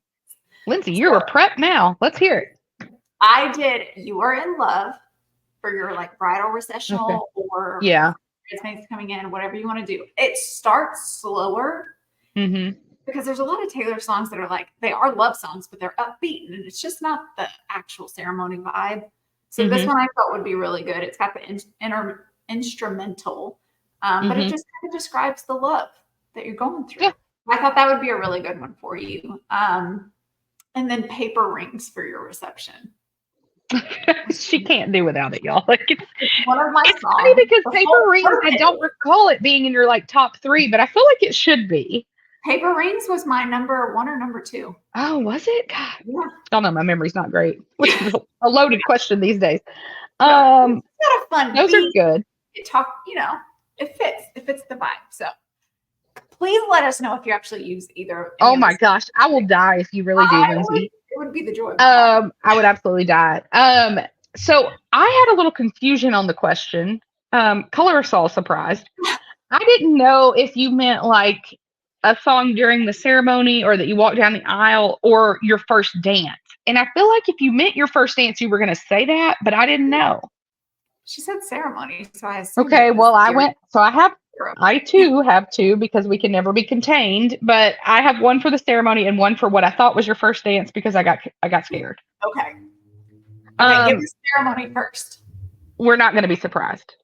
Lindsay, you're a prep now. Let's hear it. I did You Are in Love for your like bridal recessional or bridesmaids coming in, whatever you want to do. It starts slower because there's a lot of Taylor songs that are like, they are love songs, but they're upbeat and it's just not the actual ceremony vibe. So this one I thought would be really good. It's got the instrumental, but it just kind of describes the love that you're going through. Yeah. I thought that would be a really good one for you. And then Paper Rings for your reception. She can't do without it, y'all. Like it's one of my songs. Funny because Paper Rings, I don't recall it being in your like top 3, but I feel like it should be. Paper Rings was my number 1 or number 2. Oh, was it? God. Yeah. I don't know. My memory's not great, which is a loaded question these days. It's got a fun those beat. Are good. It it fits the vibe. So please let us know if you actually use either. Oh my gosh. I will die if you really do, Lindsay. It would be the joy. I would absolutely die. So I had a little confusion on the question. Color us all surprised. I didn't know if you meant like a song during the ceremony or that you walk down the aisle or your first dance. And I feel like if you meant your first dance, you were going to say that, but I didn't know. She said ceremony. So I assumed. Okay. Well, I too have 2 because we can never be contained, but I have one for the ceremony and one for what I thought was your first dance because I got scared. Okay. Okay. Give the ceremony first. We're not going to be surprised.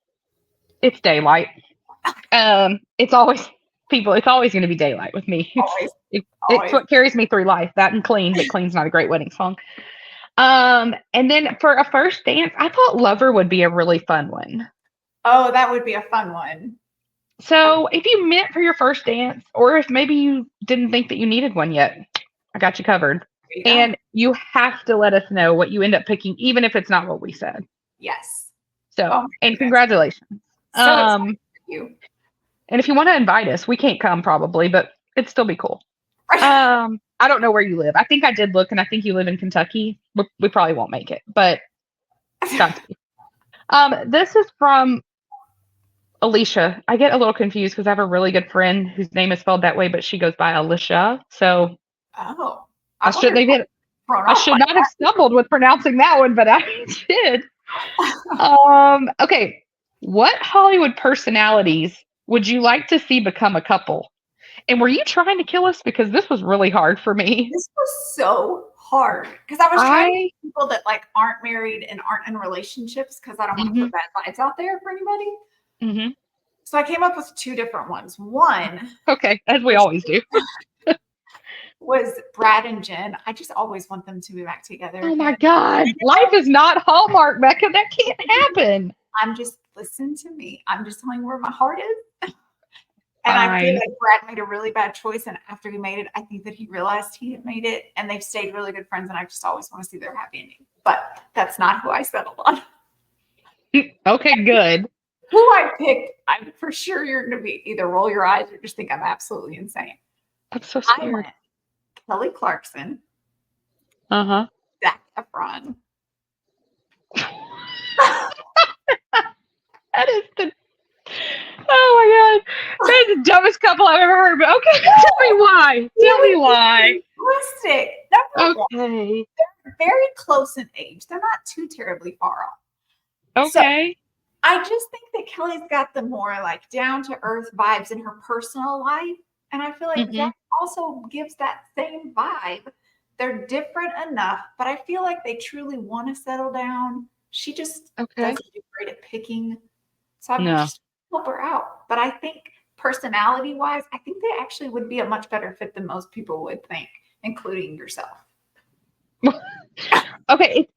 It's daylight. It's always going to be daylight with me. It's what carries me through life. That and Clean, but Clean's not a great wedding song. And then for a first dance, I thought Lover would be a really fun one. Oh, that would be a fun one. So if you meant for your first dance, or if maybe you didn't think that you needed one yet, I got you covered. And you have to let us know what you end up picking, even if it's not what we said. Yes. So, and congratulations. Thank you. And if you want to invite us, we can't come probably, but it'd still be cool. I don't know where you live. I think I did look, and I think you live in Kentucky. We probably won't make it, but this is from Alicia. I get a little confused because I have a really good friend whose name is spelled that way, but she goes by Alicia. So I should not have stumbled with pronouncing that one, but I did. Okay. What Hollywood personalities would you like to see become a couple? And were you trying to kill us? Because this was really hard for me. This was so hard because I was trying to get people that like aren't married and aren't in relationships because I don't want to put bad vibes out there for anybody. So I came up with 2 different ones. One, okay, as we always do, was Brad and Jen. I just always want them to be back together. Oh my God, life is not Hallmark, Becca. That can't happen. Listen to me. I'm just telling you where my heart is. And I feel like Brad made a really bad choice. And after he made it, I think that he realized he had made it. And they've stayed really good friends. And I just always want to see their happy ending. But that's not who I settled on. Okay, good. who I picked, I'm for sure you're going to be either roll your eyes or just think I'm absolutely insane. I'm so I scared. went Kelly Clarkson, Uh-huh. Zac Efron. That is the oh my god. That is the dumbest couple I've ever heard. But okay, tell me why. Tell me why. Realistic. Number one, Okay. they're very close in age. They're not too terribly far off. So Okay. I just think that Kelly's got the more like down to earth vibes in her personal life. And I feel like Mm-hmm. Zach also gives that same vibe. They're different enough, but I feel like they truly want to settle down. She just Okay. doesn't do great at picking. So I'm No. just help her out. But I think personality wise, I think they actually would be a much better fit than most people would think, including yourself. Okay.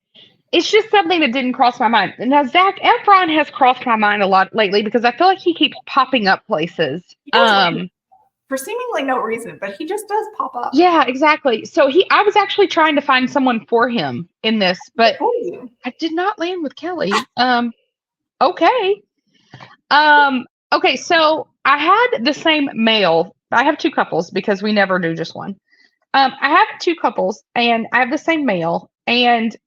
It's just something that didn't cross my mind. Now, Zac Efron has crossed my mind a lot lately because I feel like he keeps popping up places. He does for seemingly no reason, but he just does pop up. Yeah, exactly. So I was actually trying to find someone for him in this, but I did not land with Kelly. Okay. Okay, so I had the same male. I have two couples because we never do just one. I have two couples and I have the same male. And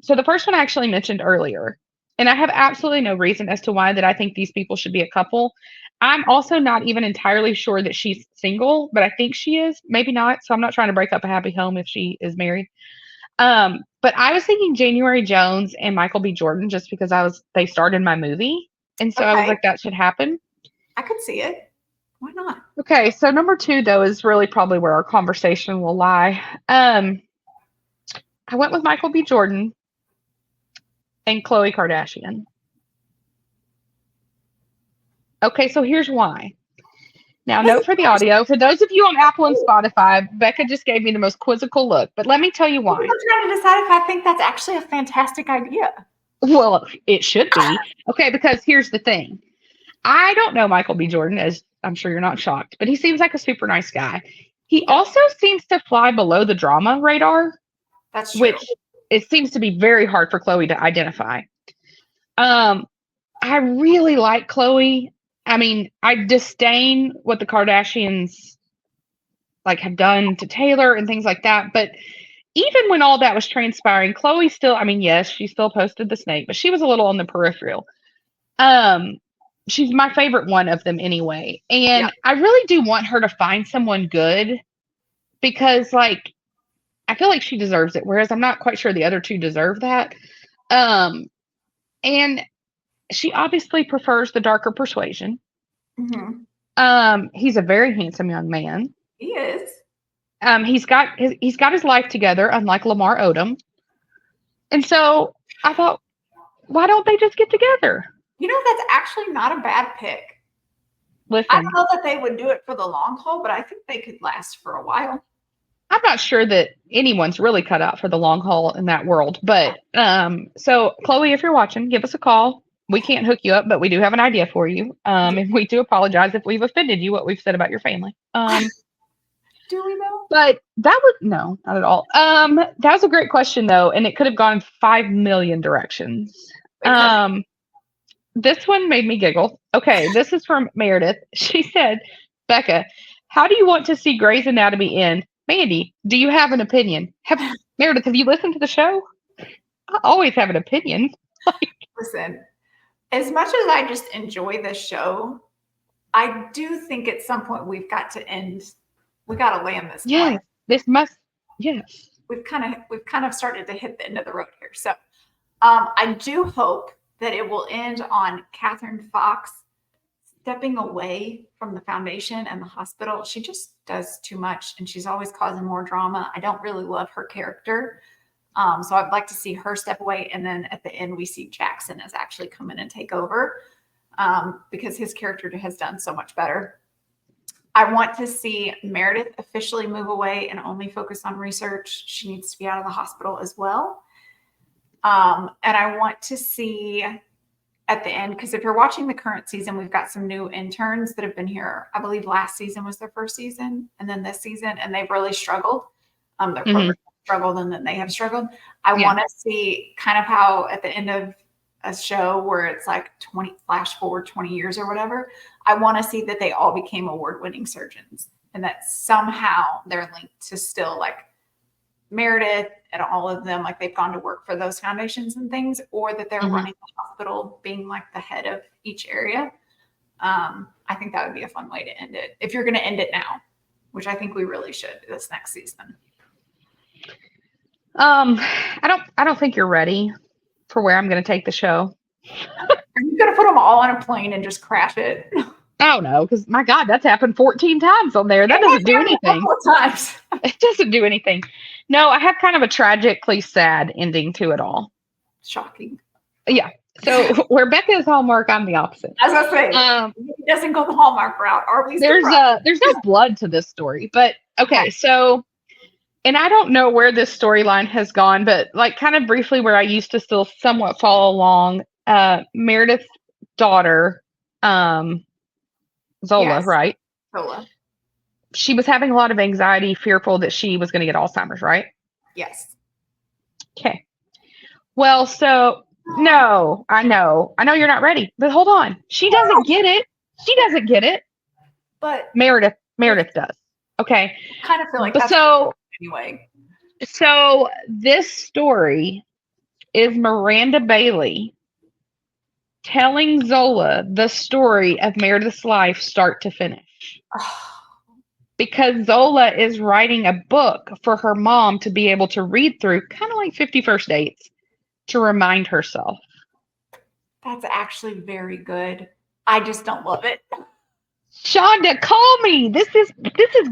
so the first one I actually mentioned earlier, and I have absolutely no reason as to why that I think these people should be a couple. I'm also not even entirely sure that she's single, but I think she is. Maybe not. So I'm not trying to break up a happy home if she is married. But I was thinking January Jones and Michael B. Jordan just because they starred in my movie. And so I was Okay. like, that should happen. I could see it. Why not? Okay, so number two though is really probably where our conversation will lie. I went with Michael B. Jordan and Khloe Kardashian. Okay, so here's why. Now, note for the audio. For those of you on Apple and Spotify, Becca just gave me the most quizzical look, but let me tell you why. I'm trying to decide if I think that's actually a fantastic idea. Well, it should be. Okay, because here's the thing. I don't know Michael B. Jordan, as I'm sure you're not shocked, but he seems like a super nice guy. He also seems to fly below the drama radar. That's true. Which it seems to be very hard for Khloe to identify. I really like Khloe. I mean, I disdain what the Kardashians like have done to Taylor and things like that. But even when all that was transpiring, Khloe still, I mean, yes, she still posted the snake, but she was a little on the peripheral. She's my favorite one of them anyway. And I really do want her to find someone good because like I feel like she deserves it, whereas I'm not quite sure the other two deserve that. And she obviously prefers the darker persuasion. He's a very handsome young man. He is. He's got his life together, unlike Lamar Odom. And so I thought, why don't they just get together? You know, that's actually not a bad pick. Listen, I don't know that they would do it for the long haul, but I think they could last for a while. I'm not sure that anyone's really cut out for the long haul in that world. But so Khloe, if you're watching, give us a call. We can't hook you up, but we do have an idea for you. And we do apologize if we've offended you, what we've said about your family. Do we though? But that was no, not at all. That was a great question though, and it could have gone 5 million directions. This one made me giggle. Okay, this is from Meredith. She said, Becca, how do you want to see Grey's Anatomy end? Mandy, do you have an opinion? Meredith, have you listened to the show? I always have an opinion. Listen, as much as I just enjoy this show, I do think at some point we've got to end. We got to land this. Yes, plane. this must. Yes, we've kind of started to hit the end of the road here. So, I do hope that it will end on Catherine Fox stepping away from the foundation and the hospital. She just does too much, and she's always causing more drama. I don't really love her character. So I'd like to see her step away. And then at the end, we see Jackson as actually come in and take over because his character has done so much better. I want to see Meredith officially move away and only focus on research. She needs to be out of the hospital as well. And I want to see at the end, because if you're watching the current season, we've got some new interns that have been here. I believe last season was their first season, and then this season, and they've really struggled. Their program struggled, and then they have struggled. I want to see kind of how at the end of a show where it's like 20 flash forward 20 years or whatever. I want to see that they all became award-winning surgeons and that somehow they're linked to still like Meredith and all of them, like they've gone to work for those foundations and things, or that they're running the hospital, being like the head of each area. I think that would be a fun way to end it. If you're going to end it now, which I think we really should this next season. I don't think you're ready for where I'm going to take the show. Are you going to put them all on a plane and just crash it? Oh no, because my God, that's happened 14 times on there. That doesn't do anything. Times. It doesn't do anything. No, I have kind of a tragically sad ending to it all. Shocking. Yeah. So where Becca's Hallmark, I'm the opposite. As I say, it doesn't go the Hallmark route. Are we? There's no blood to this story, but okay. So, and I don't know where this storyline has gone, but like kind of briefly where I used to still somewhat follow along, Meredith's daughter, Zola, Yes. right? Zola. She was having a lot of anxiety, fearful that she was going to get Alzheimer's, right? Yes. Okay. Well, so no, I know you're not ready, but hold on. She doesn't get it. She doesn't get it. But Meredith does. Okay. I kind of feel like that's so anyway. So this story is Miranda Bailey telling Zola the story of Meredith's life start to finish. Because Zola is writing a book for her mom to be able to read through, kind of like 50 First Dates, to remind herself. That's actually very good. I just don't love it. Shonda, call me. This is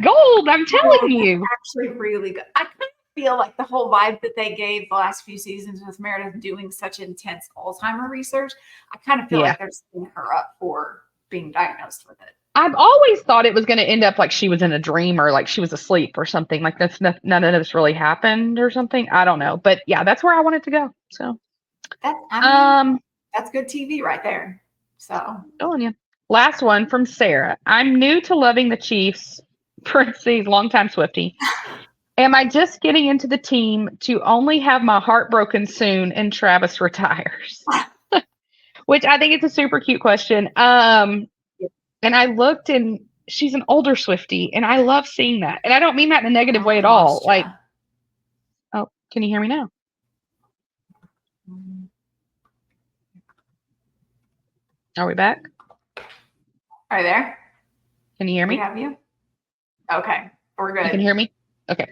gold. I'm telling you. Actually, really good. I kind of feel like the whole vibe that they gave the last few seasons with Meredith doing such intense Alzheimer research, I kind of feel like they're setting her up for being diagnosed with it. I've always thought it was going to end up like she was in a dream or like she was asleep or something. Like that's none of this really happened or something. I don't know, but yeah, that's where I want it to go. So that's good TV right there. So telling you. Last one from Sarah. I'm new to loving the Chiefs. Parentheses, longtime Swiftie. Am I just getting into the team to only have my heart broken soon and Travis retires? Which I think it's a super cute question. And I looked and she's an older Swiftie and I love seeing that. And I don't mean that in a negative way at all. Like, oh, can you hear me now? Are we back? Are you there? Can you hear me? We have you. Okay, we're good. You can hear me? Okay.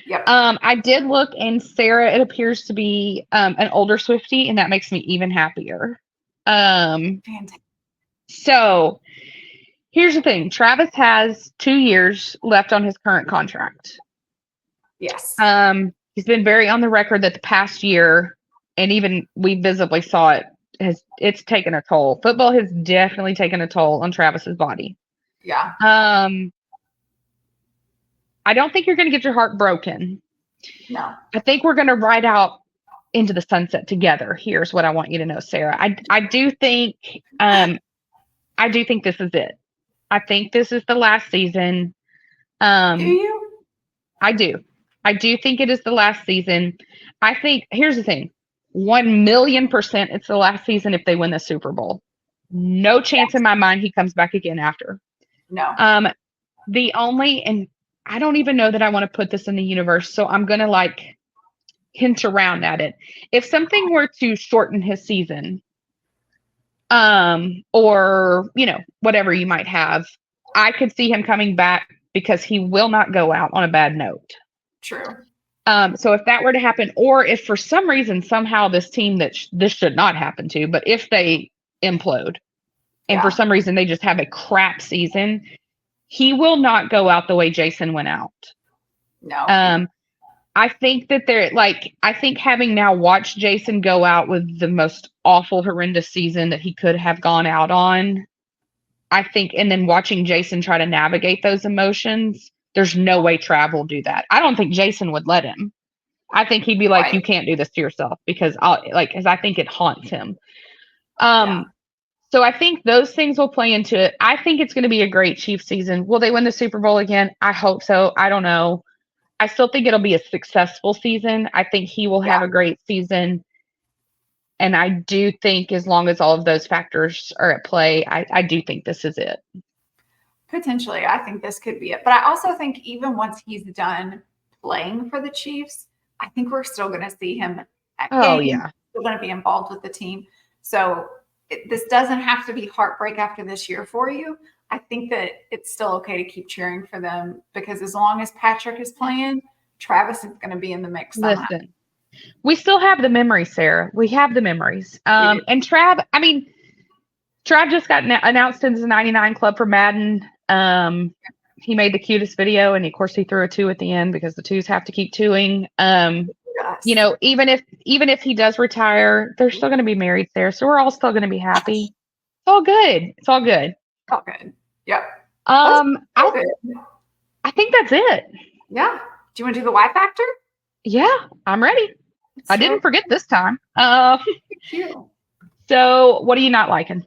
Yep. I did look, and Sarah, it appears to be an older Swiftie, and that makes me even happier. Fantastic. So here's the thing. Travis has 2 years left on his current contract. Yes. He's been very on the record that the past year, and even we visibly saw it, it's taken a toll. Football has definitely taken a toll on Travis's body. Yeah. I don't think you're going to get your heart broken. No. I think we're going to ride out into the sunset together. Here's what I want you to know, Sarah. I do think this is it. I think this is the last season. Do you? I do. I do think it is the last season. I think here's the thing. 1,000,000% it's the last season if they win the Super Bowl. No chance in my mind he comes back again after. No. And I don't even know that I want to put this in the universe, so I'm going to like hint around at it. If something were to shorten his season, or, whatever you might have, I could see him coming back because he will not go out on a bad note. True. So if that were to happen, or if for some reason, somehow this team that this should not happen to, but if they implode and for some reason they just have a crap season, he will not go out the way Jason went out. No. I think that I think having now watched Jason go out with the most awful, horrendous season that he could have gone out on, I think, and then watching Jason try to navigate those emotions, there's no way Trav will do that. I don't think Jason would let him. I think he'd be like, You can't do this to yourself because because I think it haunts him. So I think those things will play into it. I think it's going to be a great Chiefs season. Will they win the Super Bowl again? I hope so. I don't know. I still think it'll be a successful season. I think he will have a great season. And I do think as long as all of those factors are at play, I do think this is it. Potentially, I think this could be it. But I also think even once he's done playing for the Chiefs, I think we're still going to see him at Oh, games, yeah. still going to be involved with the team. So this doesn't have to be heartbreak after this year for you. I think that it's still okay to keep cheering for them because as long as Patrick is playing, Travis is going to be in the mix somehow. Listen, we still have the memories, Sarah. We have the memories. And Trav, I mean, Trav just got announced into the 99 Club for Madden. He made the cutest video, and of course he threw a 2 at the end because the 2s have to keep 2ing. You know, even if he does retire, they're still going to be married there, so we're all still going to be happy. It's all good. It's all good. All good. Yep. I think that's it. Yeah. Do you want to do the Y factor? Yeah, I'm ready. I didn't forget this time. So what are you not liking?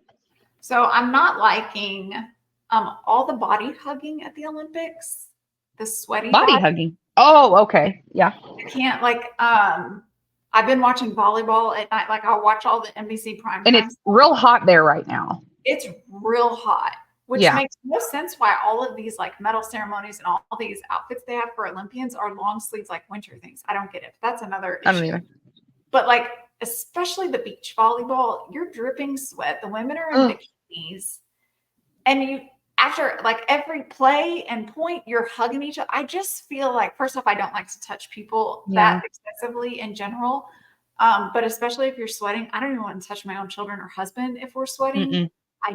So I'm not liking all the body hugging at the Olympics. The sweaty body hugging. Oh, okay. Yeah. I can't I've been watching volleyball at night. Like I'll watch all the NBC prime and time. It's real hot there right now. It's real hot, which makes no sense why all of these like medal ceremonies and all these outfits they have for Olympians are long sleeves like winter things. I don't get it. That's another issue. I don't either. But like, especially the beach volleyball, you're dripping sweat. The women are in bikinis. And you, after like every play and point, you're hugging each other. I just feel like, first off, I don't like to touch people that excessively in general. But especially if you're sweating, I don't even want to touch my own children or husband if we're sweating.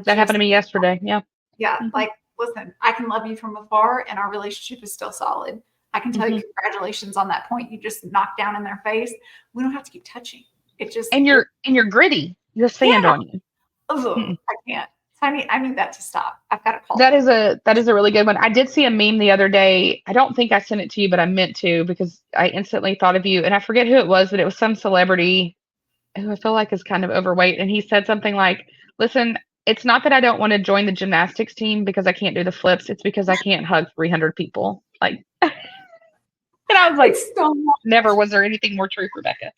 That happened to me yesterday. Yeah. Yeah. Like, listen, I can love you from afar and our relationship is still solid. I can tell you congratulations on that point you just knocked down in their face. We don't have to keep touching. It just and you're gritty. You sand on you. I can't. I need that to stop. I've got to call. That is a really good one. I did see a meme the other day. I don't think I sent it to you, but I meant to because I instantly thought of you. And I forget who it was, but it was some celebrity who I feel like is kind of overweight. And he said something like, "Listen, it's not that I don't want to join the gymnastics team because I can't do the flips. It's because I can't hug 300 people." Like, and I was like, never was there anything more true, Rebecca.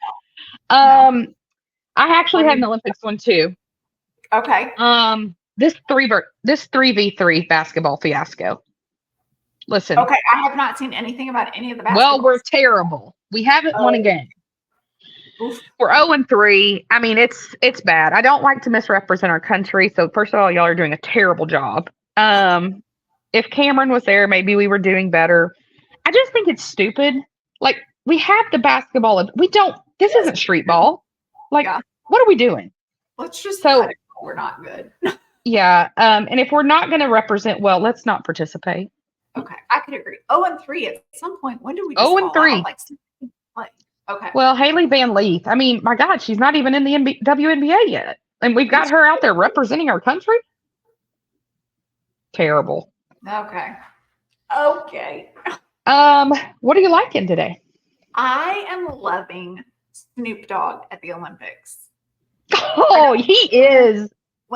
I actually had an Olympics one too. Okay. This 3v3 basketball fiasco. Listen. Okay, I have not seen anything about any of the Well, basketball. we're terrible. We haven't won a game. Oof. We're 0-3. I mean, it's bad. I don't like to misrepresent our country. So first of all, y'all are doing a terrible job. If Cameron was there, maybe we were doing better. I just think it's stupid. Like, we have the basketball. This isn't street ball. Like, what are we doing? Let's just say we're not good. Yeah. And if we're not going to represent well, let's not participate. Okay. I could agree. 0-3 at some point. When do we 0-3? Okay. Well, Haley Van Leith. I mean, my God, she's not even in the WNBA yet. And we've got her out there representing our country. Terrible. Okay. What are you liking today? I am loving Snoop Dogg at the Olympics. Oh, he is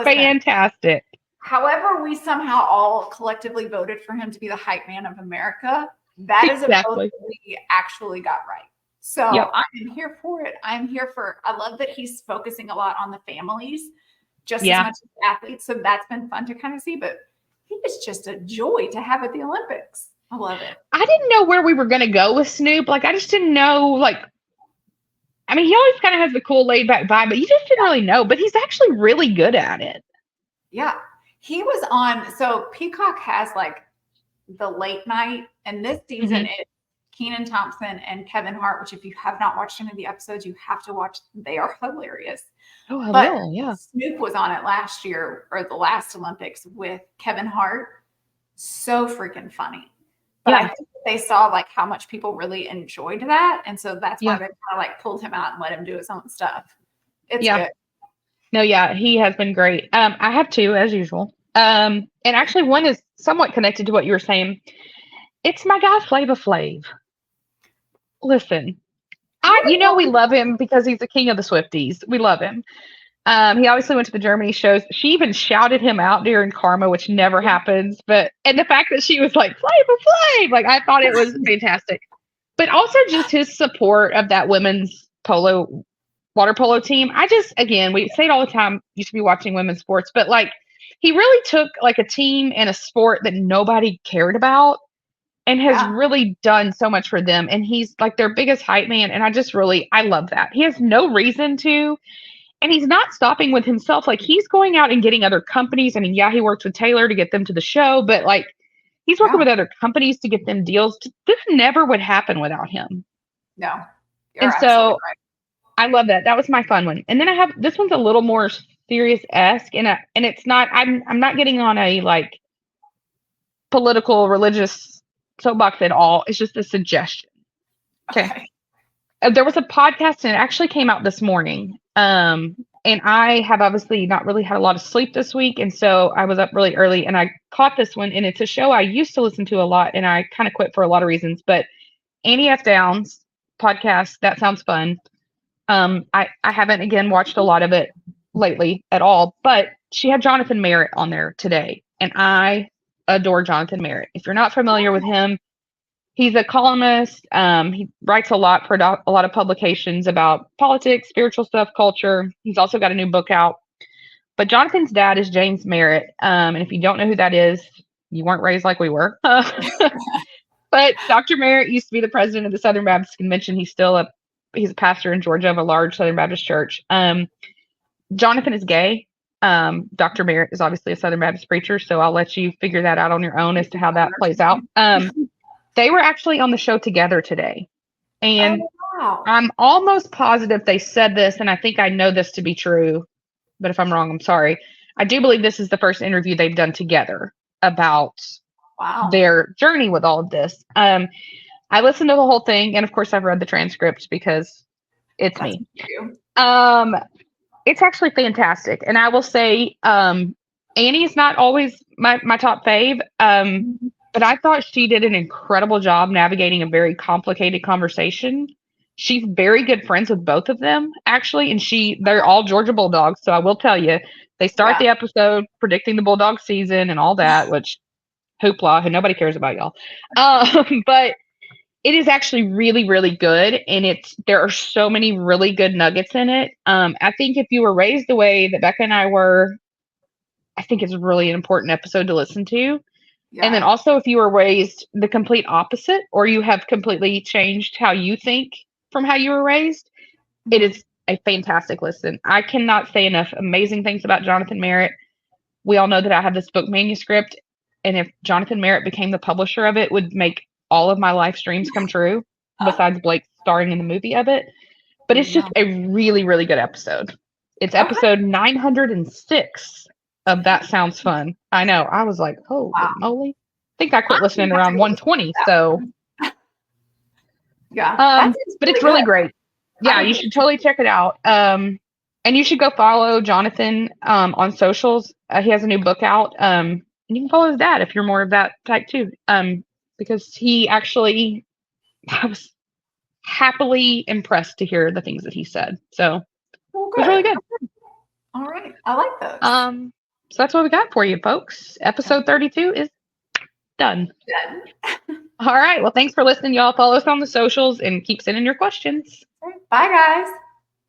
fantastic. However, we somehow all collectively voted for him to be the hype man of America. That is a vote that we actually got right. So I'm here for it. I love that he's focusing a lot on the families just as much as the athletes. So that's been fun to kind of see, but he is just a joy to have at the Olympics. I love it. I didn't know where we were going to go with Snoop. Like, I just didn't know, I mean, he always kind of has the cool laid back vibe, but you just didn't really know, but he's actually really good at it. Yeah. He was on, so Peacock has the late night, and this season it's Kenan Thompson and Kevin Hart, which if you have not watched any of the episodes, you have to watch. They are hilarious. Oh, I will, yeah. Snoop was on it last year or the last Olympics with Kevin Hart. So freaking funny. But I think they saw how much people really enjoyed that. And so that's why they kind of pulled him out and let him do his own stuff. It's good. No, he has been great. I have two as usual. And actually one is somewhat connected to what you were saying. It's my guy Flava Flav. Listen, we love him because he's the king of the Swifties. We love him. He obviously went to the Germany shows. She even shouted him out during Karma, which never happens. And the fact that she was like, Flava Flav, I thought it was fantastic. But also just his support of that women's polo water polo team. I just, again, we say it all the time, you should be watching women's sports, but like he really took like a team and a sport that nobody cared about and has Yeah. really done so much for them. And he's like their biggest hype man. And I love that. He has no reason to. And he's not stopping with himself. Like he's going out and getting other companies. I mean, yeah, he works with Taylor to get them to the show, but like he's working Yeah. with other companies to get them deals. This never would happen without him. No, you're And absolutely so right. I love that. That was my fun one. And then I have this one's a little more serious-esque, and it's not. I'm not getting on a like political religious soapbox at all. It's just a suggestion. Okay. There was a podcast and it actually came out this morning. And I have obviously not really had a lot of sleep this week. And so I was up really early and I caught this one. And it's a show I used to listen to a lot and I kind of quit for a lot of reasons. But Annie F. Downs podcast, that sounds fun. I haven't again watched a lot of it lately at all, but she had Jonathan Merritt on there today. And I adore Jonathan Merritt. If you're not familiar with him, he's a columnist. He writes a lot for a lot of publications about politics, spiritual stuff, culture. He's also got a new book out. But Jonathan's dad is James Merritt. And if you don't know who that is, you weren't raised like we were. But Dr. Merritt used to be the president of the Southern Baptist Convention. He's a pastor in Georgia of a large Southern Baptist church. Jonathan is gay. Dr. Merritt is obviously a Southern Baptist preacher, so I'll let you figure that out on your own as to how that plays out. They were actually on the show together today. And wow. I'm almost positive they said this, and I think I know this to be true, but if I'm wrong, I'm sorry. I do believe this is the first interview they've done together about their journey with all of this. I listened to the whole thing, and of course I've read the transcripts because it's me. It's actually fantastic. And I will say, Annie's not always my top fave. But I thought she did an incredible job navigating a very complicated conversation. She's very good friends with both of them, actually, and they're all Georgia Bulldogs. So I will tell you, they start the episode predicting the Bulldog season and all that, which hoopla, and nobody cares about y'all. But it is actually really, really good, and there are so many really good nuggets in it. I think if you were raised the way that Becca and I were, I think it's really an important episode to listen to. Yeah. And then also if you were raised the complete opposite or you have completely changed how you think from how you were raised, it is a fantastic listen. I cannot say enough amazing things about Jonathan Merritt. We all know that I have this book manuscript, and if Jonathan Merritt became the publisher of it, would make all of my life dreams come true, besides Blake starring in the movie of it. But it's just a really, really good episode. It's episode 906. Of That Sounds Fun. I know. I was like, oh, moly. I think I quit listening around 120. So, yeah. But it's really great. Yeah, you should totally check it out. And you should go follow Jonathan on socials. He has a new book out. And you can follow his dad if you're more of that type too. Because he actually, I was happily impressed to hear the things that he said. So, it was really good. All right. I like those. So that's what we got for you, folks. Episode 32 is done. All right. Well, thanks for listening, y'all. Follow us on the socials and keep sending your questions. Bye, guys.